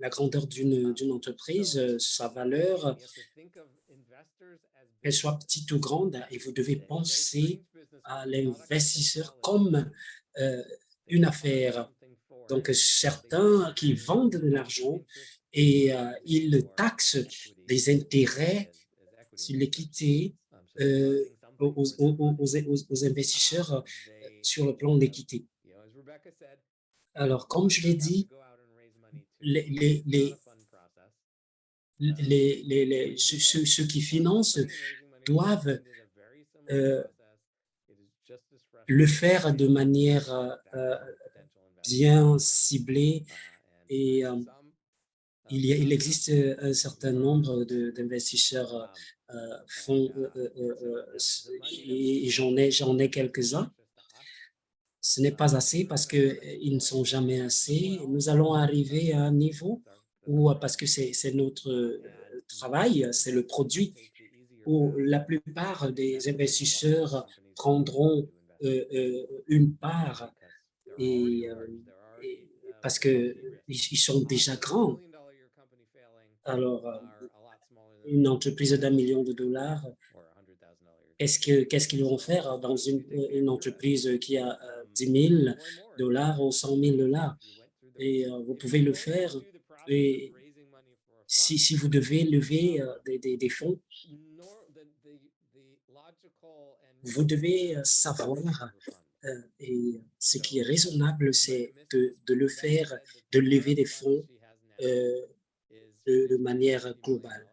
grandeur d'une entreprise, sa valeur, qu'elle soit petite ou grande, et vous devez penser à l'investisseur comme une affaire. Donc, certains qui vendent de l'argent et ils taxent des intérêts sur l'équité aux investisseurs sur le plan de l'équité. Alors, comme je l'ai dit, ceux qui financent doivent le faire de manière bien ciblée et il existe un certain nombre d'investisseurs fonds et j'en ai quelques-uns. Ce n'est pas assez parce qu'ils ne sont jamais assez. Nous allons arriver à un niveau où, parce que c'est notre travail, c'est le produit, où la plupart des investisseurs prendront une part et parce qu'ils sont déjà grands. Alors, une entreprise d'1 million de dollars, qu'est-ce qu'ils vont faire dans une entreprise qui a 10 000 dollars ou 100 000 dollars? Et vous pouvez le faire. Et si vous devez lever des fonds, vous devez savoir, et ce qui est raisonnable, c'est de le faire, de lever des fonds de manière globale.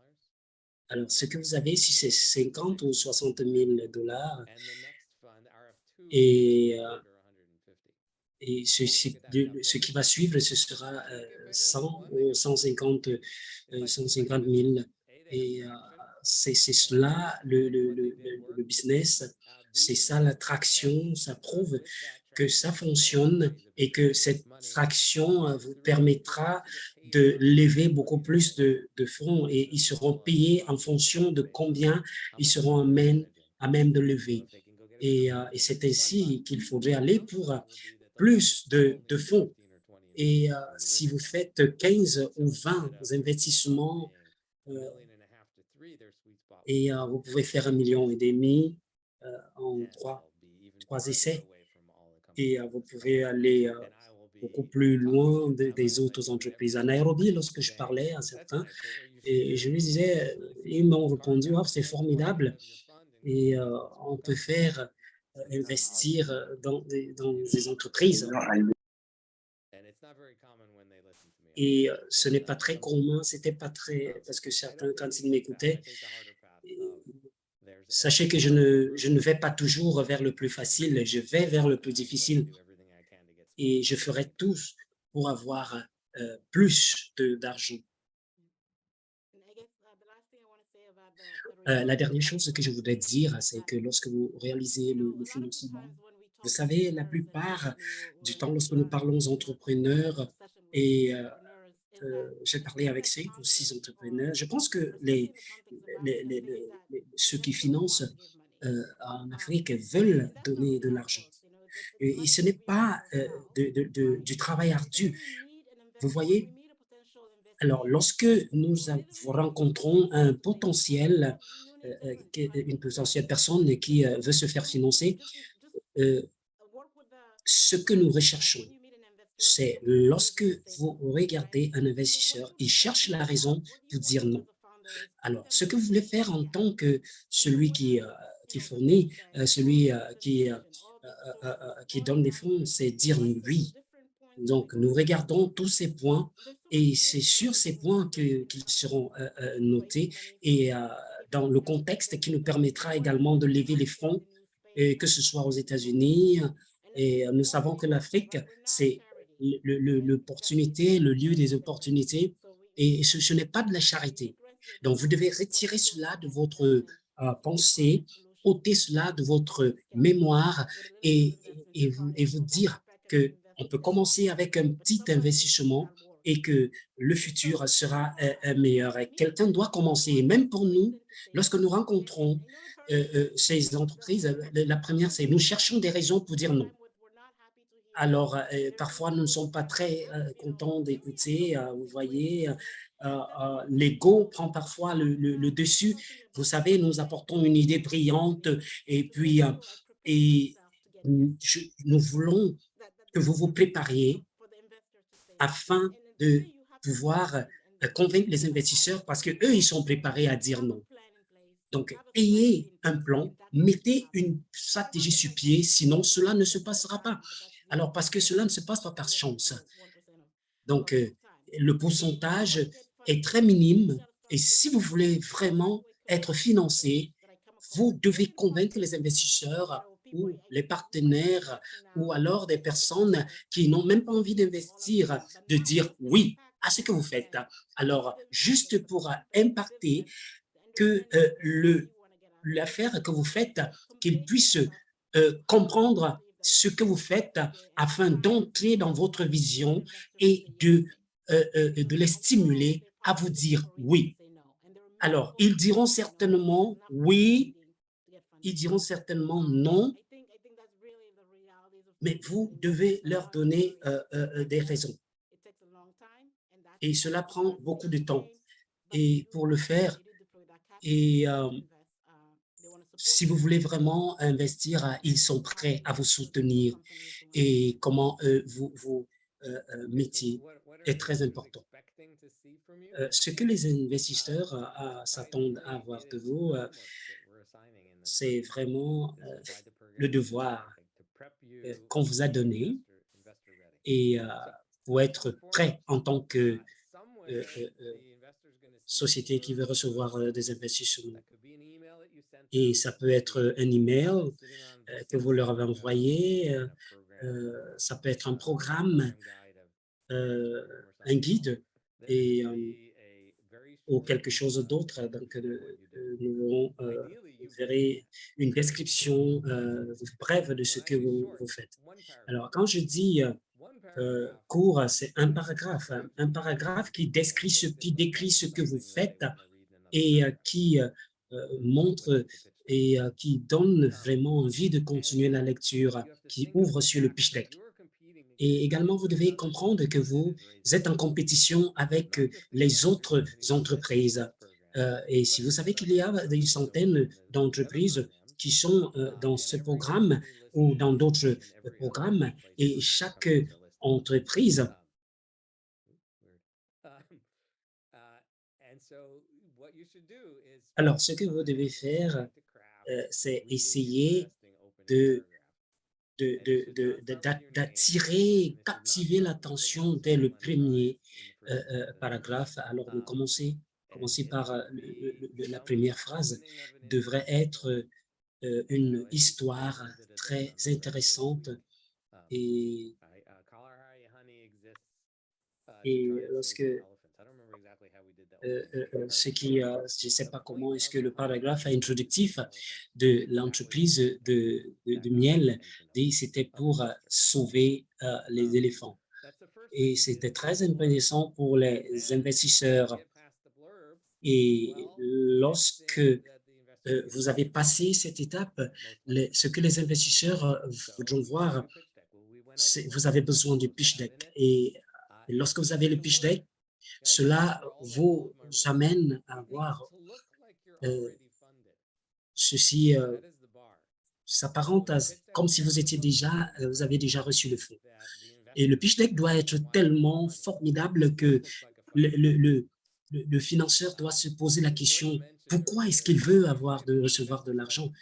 Alors, ce que vous avez ici, c'est 50 ou 60 000 dollars et ce qui va suivre, ce sera 100 ou 150 000. Et c'est cela, le business, c'est ça l'attraction, ça prouve que ça fonctionne et que cette traction vous permettra de lever beaucoup plus de fonds et ils seront payés en fonction de combien ils seront à même de lever. Et c'est ainsi qu'il faudrait aller pour plus de fonds. Et si vous faites 15 ou 20 investissements et vous pouvez faire 1,5 million en 3 essais et vous pouvez aller beaucoup plus loin des autres entreprises. À Nairobi, lorsque je parlais à certains, et je lui disais, ils m'ont répondu, oh, c'est formidable et on peut faire investir dans des entreprises. Et ce n'est pas très commun, c'était pas très, parce que certains, quand ils m'écoutaient, sachez que je ne vais pas toujours vers le plus facile, je vais vers le plus difficile et je ferai tout pour avoir plus d'argent. La dernière chose que je voudrais dire, c'est que lorsque vous réalisez le financement, vous savez, la plupart du temps, lorsque nous parlons aux entrepreneurs et j'ai parlé avec 5 ou 6 entrepreneurs. Je pense que ceux qui financent en Afrique veulent donner de l'argent. Et ce n'est pas du travail ardu. Vous voyez? Alors, lorsque nous rencontrons un potentiel, une potentielle personne qui veut se faire financer, ce que nous recherchons, c'est lorsque vous regardez un investisseur, il cherche la raison pour dire non. Alors, ce que vous voulez faire en tant que celui qui fournit, celui qui donne des fonds, c'est dire oui. Donc, nous regardons tous ces points et c'est sur ces points qu'ils seront notés et dans le contexte qui nous permettra également de lever les fonds, que ce soit aux États-Unis. Et nous savons que l'Afrique, c'est l'opportunité, le lieu des opportunités et ce n'est pas de la charité. Donc, vous devez retirer cela de votre pensée, ôter cela de votre mémoire et vous dire qu'on peut commencer avec un petit investissement et que le futur sera meilleur. Quelqu'un doit commencer. Même pour nous, lorsque nous rencontrons ces entreprises, la première, c'est nous cherchons des raisons pour dire non. Alors, parfois, nous ne sommes pas très contents d'écouter. Vous voyez, l'ego prend parfois le dessus. Vous savez, nous apportons une idée brillante et puis nous voulons que vous vous prépariez afin de pouvoir convaincre les investisseurs parce qu'eux, ils sont préparés à dire non. Donc, ayez un plan, mettez une stratégie sur pied, sinon cela ne se passera pas. Alors, parce que cela ne se passe pas par chance. Donc, le pourcentage est très minime et si vous voulez vraiment être financé, vous devez convaincre les investisseurs ou les partenaires ou alors des personnes qui n'ont même pas envie d'investir, de dire oui à ce que vous faites. Alors, juste pour impacter que l'affaire que vous faites, qu'ils puissent comprendre ce que vous faites afin d'entrer dans votre vision et de les stimuler à vous dire oui. Alors, ils diront certainement oui, ils diront certainement non, mais vous devez leur donner des raisons. Et cela prend beaucoup de temps. Et pour le faire, si vous voulez vraiment investir, ils sont prêts à vous soutenir. Et comment vous métier est très important. Ce que les investisseurs s'attendent à avoir de vous, c'est vraiment le devoir qu'on vous a donné et pour être prêt en tant que société qui veut recevoir des investissements. Et ça peut être un email que vous leur avez envoyé, ça peut être un programme, un guide et ou quelque chose d'autre. Donc, vous verrez une description brève de ce que vous faites. Alors, quand je dis court, c'est un paragraphe qui décrit ce que vous faites et qui montre et qui donne vraiment envie de continuer la lecture, qui ouvre sur le pitch deck. Et également, vous devez comprendre que vous êtes en compétition avec les autres entreprises. Et si vous savez qu'il y a des centaines d'entreprises qui sont dans ce programme ou dans d'autres programmes, et chaque entreprise alors, ce que vous devez faire, c'est essayer d'attirer, captiver l'attention dès le premier paragraphe. Alors, de commencer par la première phrase devrait être une histoire très intéressante et lorsque je ne sais pas comment est-ce que le paragraphe introductif de l'entreprise de miel dit c'était pour sauver les éléphants. Et c'était très intéressant pour les investisseurs. Et lorsque vous avez passé cette étape, ce que les investisseurs voudront voir, vous avez besoin du pitch deck. Et lorsque vous avez le pitch deck, cela vous amène à voir ceci s'apparente comme si vous étiez déjà, vous avez déjà reçu le fonds. Et le pitch deck doit être tellement formidable que le financeur doit se poser la question, pourquoi est-ce qu'il veut recevoir de l'argent?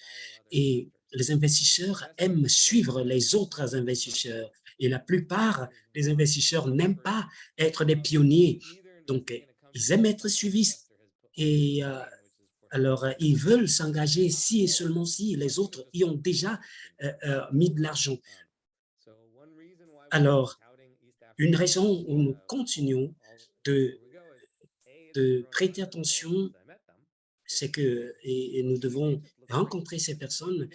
Et les investisseurs aiment suivre les autres investisseurs. Et la plupart des investisseurs n'aiment pas être des pionniers. Donc, ils aiment être suivis. Et alors, ils veulent s'engager si et seulement si les autres y ont déjà mis de l'argent. Alors, une raison où nous continuons de prêter attention, c'est que et nous devons rencontrer ces personnes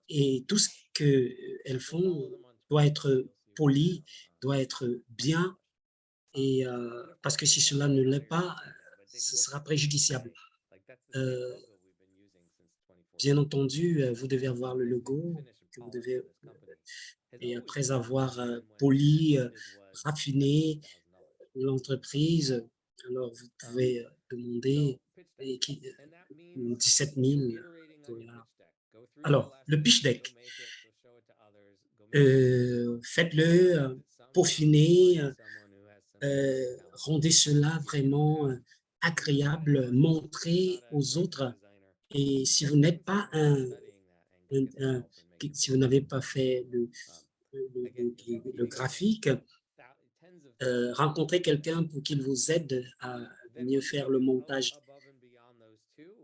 et tout ce qu'elles font doit être poli, doit être bien, et parce que si cela ne l'est pas, ce sera préjudiciable. Bien entendu, vous devez avoir le logo, que vous devez, et après avoir poli, raffiné l'entreprise, alors vous pouvez demander 17 000 $. Alors, le pitch deck, faites-le, peaufinez, rendez cela vraiment agréable, montrez aux autres. Et si vous n'êtes pas si vous n'avez pas fait le graphique, rencontrez quelqu'un pour qu'il vous aide à mieux faire le montage.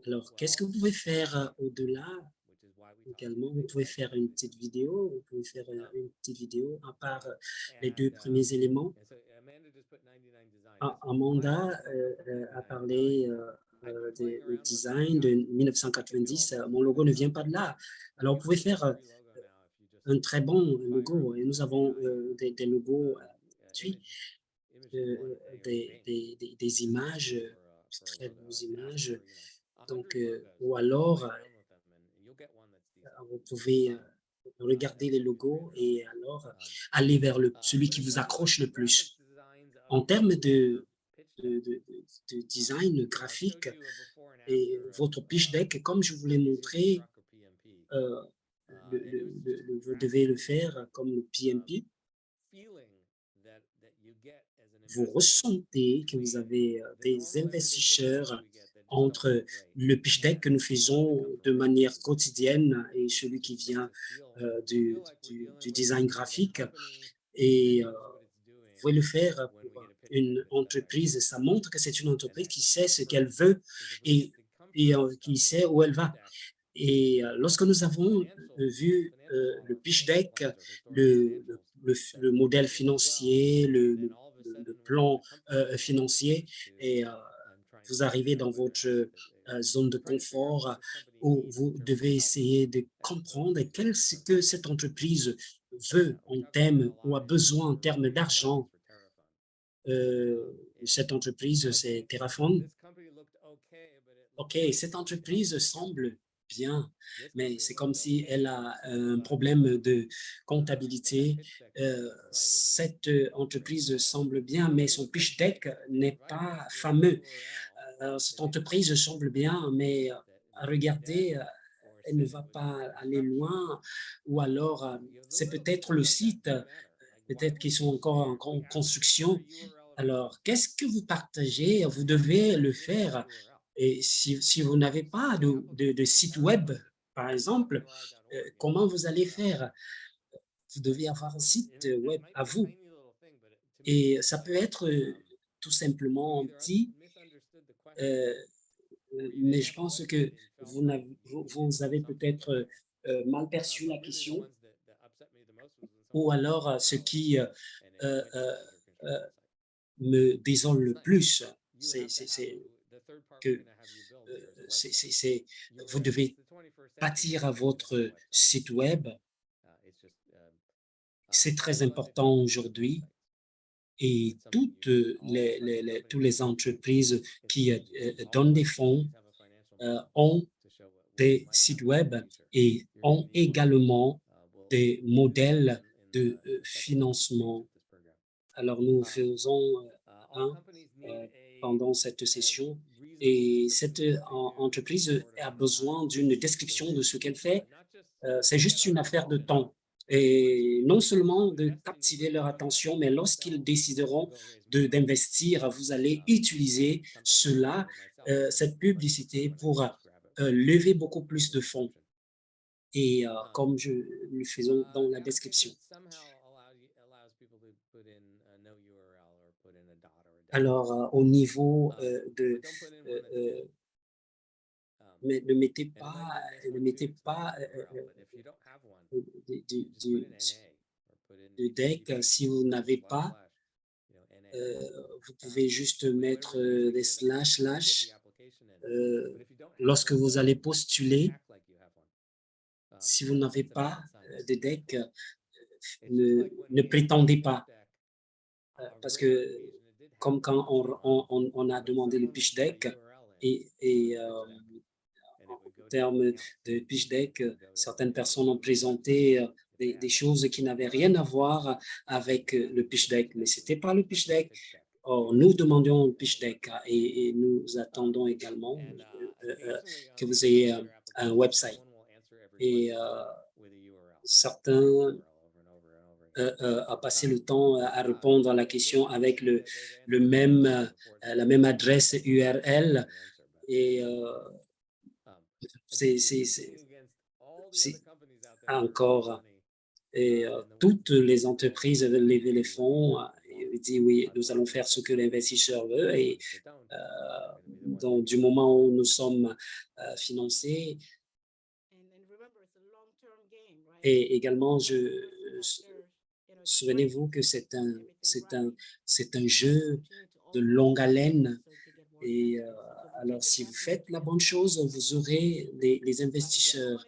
Alors, qu'est-ce que vous pouvez faire au-delà? Également, vous pouvez faire une petite vidéo, vous pouvez faire une petite vidéo à part les 2 premiers éléments. Amanda a parlé du design de 1990. Mon logo ne vient pas de là. Alors, vous pouvez faire un très bon logo. Et nous avons des logos des images, très bonnes images. Donc, ou alors, vous pouvez regarder les logos et alors aller vers celui qui vous accroche le plus. En termes de design graphique et votre pitch deck, comme je vous l'ai montré, vous devez le faire comme le PMP. Vous ressentez que vous avez des investisseurs entre le pitch deck que nous faisons de manière quotidienne et celui qui vient du design graphique. Et vous pouvez le faire pour une entreprise. Ça montre que c'est une entreprise qui sait ce qu'elle veut et qui sait où elle va. Et lorsque nous avons vu le pitch deck, le modèle financier, le plan financier, et vous arrivez dans votre zone de confort où vous devez essayer de comprendre ce que cette entreprise veut en termes ou a besoin en termes d'argent. Cette entreprise, c'est Terraform. OK, cette entreprise semble bien, mais c'est comme si elle a un problème de comptabilité. Cette entreprise semble bien, mais son pitch deck n'est pas fameux. Cette entreprise semble bien, mais regardez, elle ne va pas aller loin, ou alors c'est peut-être le site, peut-être qu'ils sont encore en construction. Alors, qu'est-ce que vous partagez? Vous devez le faire. Et si vous n'avez pas de site web, par exemple, comment vous allez faire? Vous devez avoir un site web à vous. Et ça peut être tout simplement petit, mais je pense que vous avez peut-être mal perçu la question, ou alors ce qui me désole le plus, c'est que vous devez bâtir à votre site web. C'est très important aujourd'hui. Et toutes les entreprises qui donnent des fonds ont des sites web et ont également des modèles de financement. Alors, nous faisons pendant cette session et cette entreprise a besoin d'une description de ce qu'elle fait. C'est juste une affaire de temps. Et non seulement de captiver leur attention, mais lorsqu'ils décideront d'investir, vous allez utiliser cela, cette publicité pour lever beaucoup plus de fonds. Et comme le faisons dans la description. Alors, au niveau mais ne mettez pas de deck si vous n'avez pas. Vous pouvez juste mettre des slash. Lorsque vous allez postuler, si vous n'avez pas de deck, ne prétendez pas. Parce que comme quand on a demandé le pitch deck et en termes de pitch deck, certaines personnes ont présenté des choses qui n'avaient rien à voir avec le pitch deck, mais ce n'était pas le pitch deck. Or, nous demandions le pitch deck et nous attendons également que vous ayez un website. Et certains a passé le temps à répondre à la question avec la même adresse URL et c'est encore et toutes les entreprises veulent lever les fonds et disent oui, nous allons faire ce que l'investisseur veut et du moment où nous sommes financés et également souvenez-vous que c'est un jeu de longue haleine et alors si vous faites la bonne chose, vous aurez les investisseurs.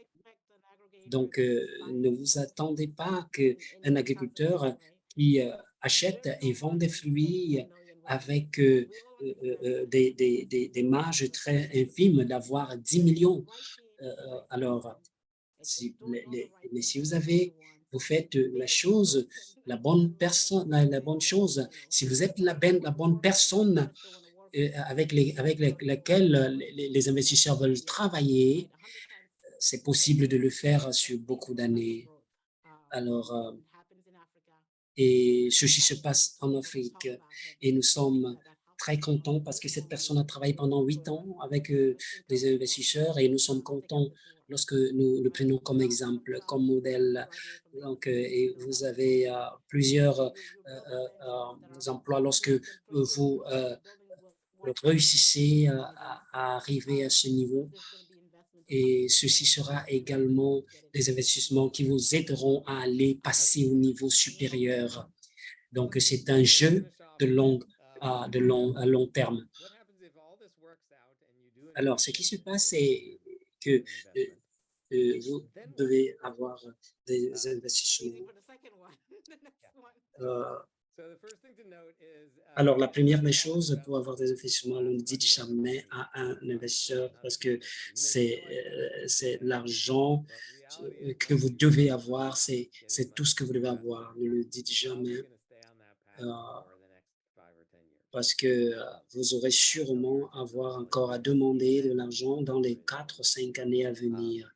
Donc, ne vous attendez pas qu'un agriculteur qui achète et vend des fruits avec des marges très infimes d'avoir 10 millions. Alors, mais si vous faites la bonne chose, si vous êtes la bonne personne avec laquelle les investisseurs veulent travailler, c'est possible de le faire sur beaucoup d'années. Alors, et ceci se passe en Afrique et nous sommes très contents parce que cette personne a travaillé pendant 8 ans avec des investisseurs et nous sommes contents lorsque nous le prenons comme exemple, comme modèle. Donc, et vous avez plusieurs emplois lorsque vous réussissez à arriver à ce niveau. Et ceci sera également des investissements qui vous aideront à aller passer au niveau supérieur. Donc, c'est un jeu à long terme. Alors, ce qui se passe, c'est que vous devez avoir des investissements. Alors, la première des choses, pour avoir des investissements, on ne dit jamais à un investisseur parce que c'est l'argent que vous devez avoir, c'est tout ce que vous devez avoir. Ne le dites jamais parce que vous aurez sûrement encore à demander de l'argent dans les 4 ou 5 années à venir.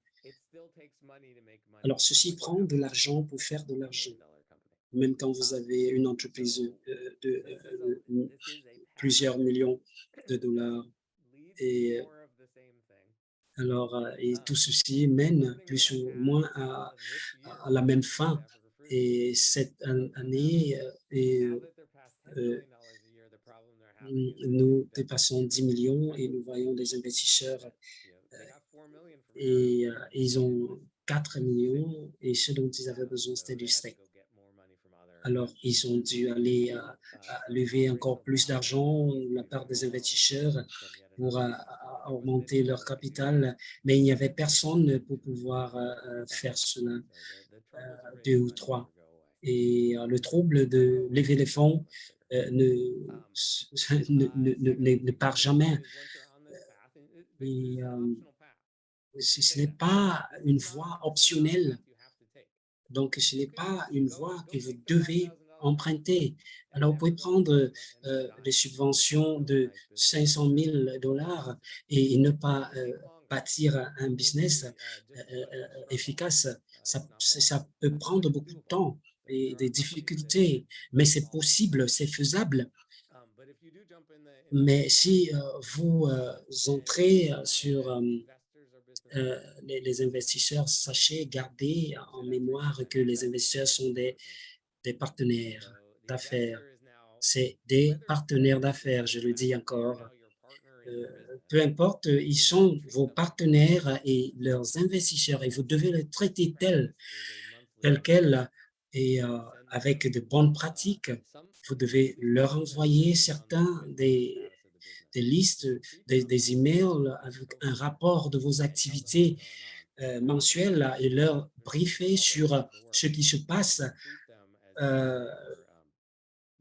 Alors, ceci prend de l'argent pour faire de l'argent. Même quand vous avez une entreprise de plusieurs millions de dollars. Et alors, et tout ceci mène plus ou moins à la même fin. Et cette année, nous dépassons 10 millions et nous voyons des investisseurs et ils ont 4 millions et ce dont ils avaient besoin, c'était du steak. Alors, ils ont dû aller lever encore plus d'argent de la part des investisseurs pour augmenter leur capital, mais il n'y avait personne pour pouvoir faire cela, 2 ou 3. Et le trouble de lever les fonds, ne part jamais. Et ce n'est pas une voie optionnelle. Donc, ce n'est pas une voie que vous devez emprunter. Alors, vous pouvez prendre des subventions de 500 000 $ et ne pas bâtir un business efficace. Ça peut prendre beaucoup de temps et des difficultés, mais c'est possible, c'est faisable. Mais si vous entrez sur les investisseurs, sachez, gardez en mémoire que les investisseurs sont des partenaires d'affaires. C'est des partenaires d'affaires, je le dis encore. Peu importe, ils sont vos partenaires et leurs investisseurs et vous devez les traiter tels quels et avec de bonnes pratiques. Vous devez leur envoyer certains des listes, des emails avec un rapport de vos activités mensuelles et leur briefer sur ce qui se passe.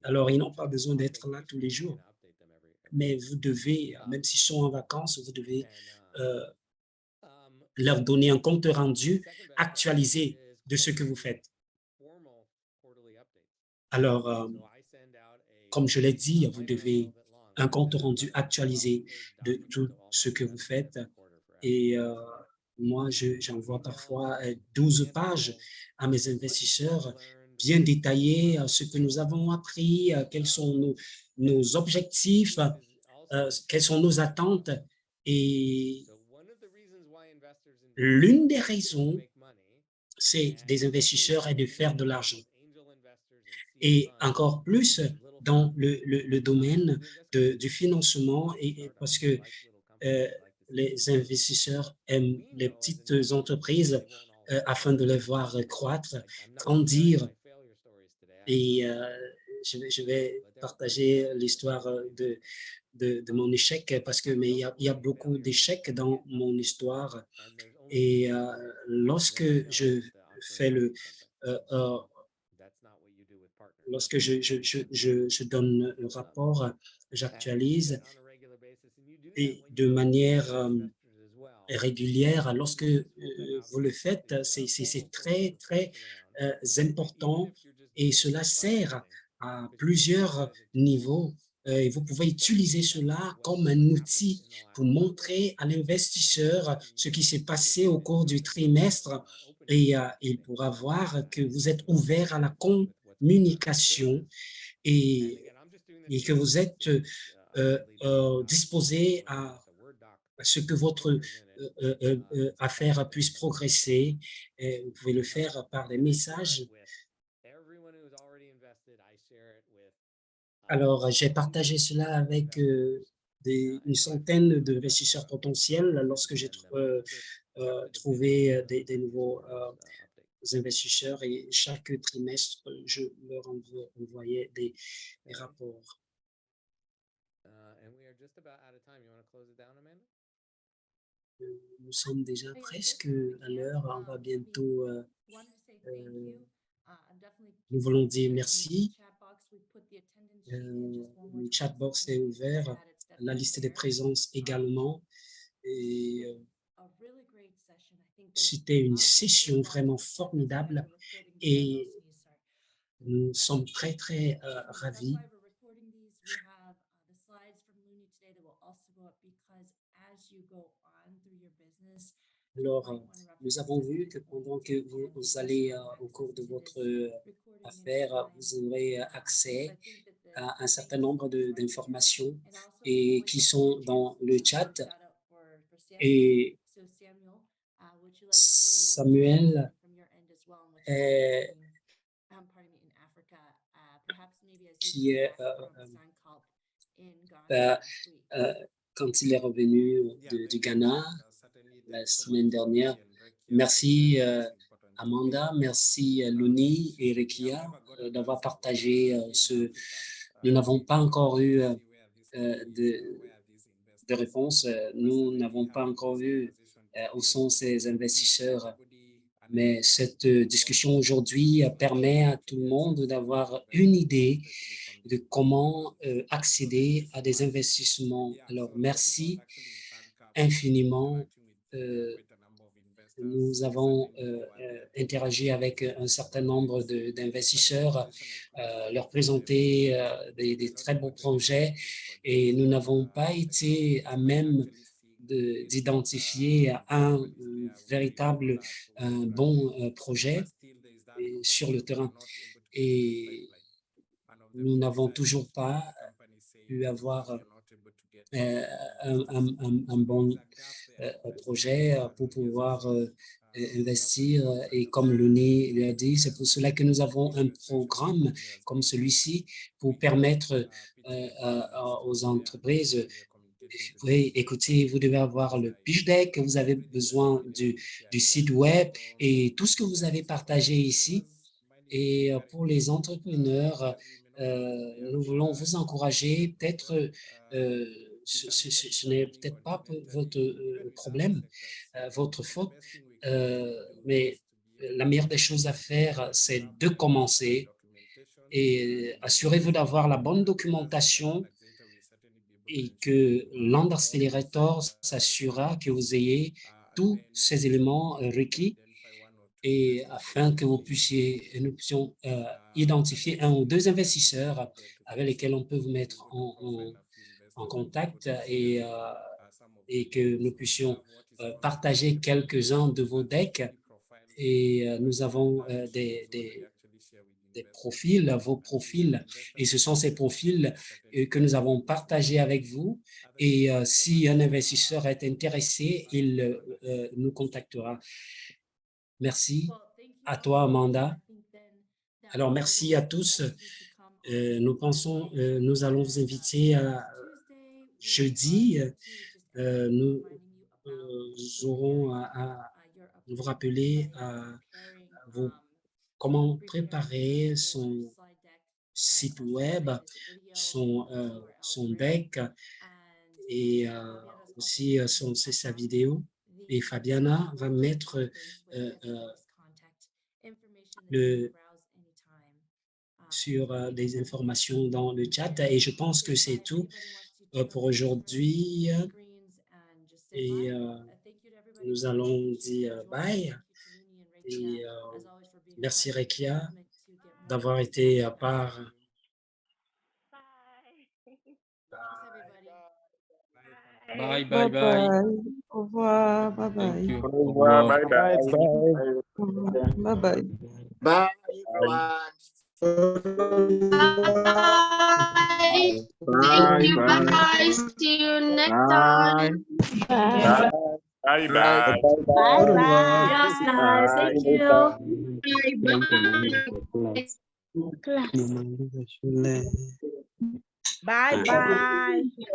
Alors, ils n'ont pas besoin d'être là tous les jours, mais vous devez, même s'ils sont en vacances, vous devez leur donner un compte rendu actualisé de ce que vous faites. Alors, comme je l'ai dit, vous devez un compte rendu actualisé de tout ce que vous faites. Et moi, j'envoie parfois 12 pages à mes investisseurs, bien détaillées, ce que nous avons appris, quels sont nos objectifs, quelles sont nos attentes. Et l'une des raisons, c'est des investisseurs et de faire de l'argent. Et encore plus dans le domaine du financement, et parce que les investisseurs aiment les petites entreprises afin de les voir croître, grandir. Et je vais partager l'histoire de mon échec parce que il y a beaucoup d'échecs dans mon histoire. Et lorsque je fais lorsque je donne un rapport, j'actualise et de manière régulière. Lorsque vous le faites, c'est très, très important et cela sert à plusieurs niveaux. Et vous pouvez utiliser cela comme un outil pour montrer à l'investisseur ce qui s'est passé au cours du trimestre et il pourra voir que vous êtes ouvert à la communication et que vous êtes disposé à ce que votre affaire puisse progresser. Et vous pouvez le faire par des messages. Alors, j'ai partagé cela avec une centaine d'investisseurs potentiels lorsque j'ai trouvé des nouveaux investisseurs et chaque trimestre, je leur envoyais des rapports. Nous sommes déjà presque à l'heure, on va bientôt, nous voulons dire merci. Le chat box est ouvert, la liste des présences également. Et c'était une session vraiment formidable et nous sommes très, très ravis. Alors, nous avons vu que pendant que vous allez au cours de votre affaire, vous aurez accès à un certain nombre d'informations et qui sont dans le chat. Et Samuel qui est quand il est revenu du Ghana la semaine dernière. Merci Amanda, merci Luni et Rekia d'avoir partagé ce. Nous n'avons pas encore eu de réponse. Nous n'avons pas encore vu où sont ces investisseurs. Mais cette discussion aujourd'hui permet à tout le monde d'avoir une idée de comment accéder à des investissements. Alors, merci infiniment. Nous avons interagi avec un certain nombre d'investisseurs, leur présenter des très beaux projets et nous n'avons pas été à même d'identifier un véritable bon projet sur le terrain. Et nous n'avons toujours pas pu avoir un bon projet pour pouvoir investir. Et comme Louni l'a dit, c'est pour cela que nous avons un programme comme celui-ci pour permettre aux entreprises. Oui, écoutez, vous devez avoir le pitch deck, vous avez besoin du site web et tout ce que vous avez partagé ici. Et pour les entrepreneurs, nous voulons vous encourager. Peut-être, ce n'est peut-être pas votre problème, votre faute, mais la meilleure des choses à faire, c'est de commencer et assurez-vous d'avoir la bonne documentation et que Land Accelerator s'assurera que vous ayez tous ces éléments requis et afin que nous puissions identifier un ou deux investisseurs avec lesquels on peut vous mettre en contact et que nous puissions partager quelques-uns de vos decks. Et nous avons des profils, vos profils, et ce sont ces profils que nous avons partagés avec vous. Et si un investisseur est intéressé, il nous contactera. Merci à toi, Amanda. Alors, merci à tous. Nous allons vous inviter à jeudi. Nous aurons à vous rappeler comment préparer son site web, son deck et aussi sa vidéo. Et Fabiana va mettre sur des informations dans le chat. Et je pense que c'est tout pour aujourd'hui. Et nous allons dire bye. Et merci Rekia d'avoir été à part. Bye, bye, bye. Au revoir, bye bye. Thank you. Au revoir, bye bye. Bye bye. Bye, everyone. Bye. Thank you. Bye. See you next time. Bye. Bye. Bye. Bye bye. Yes, guys. Thank you. Bye. Bye. Bye bye.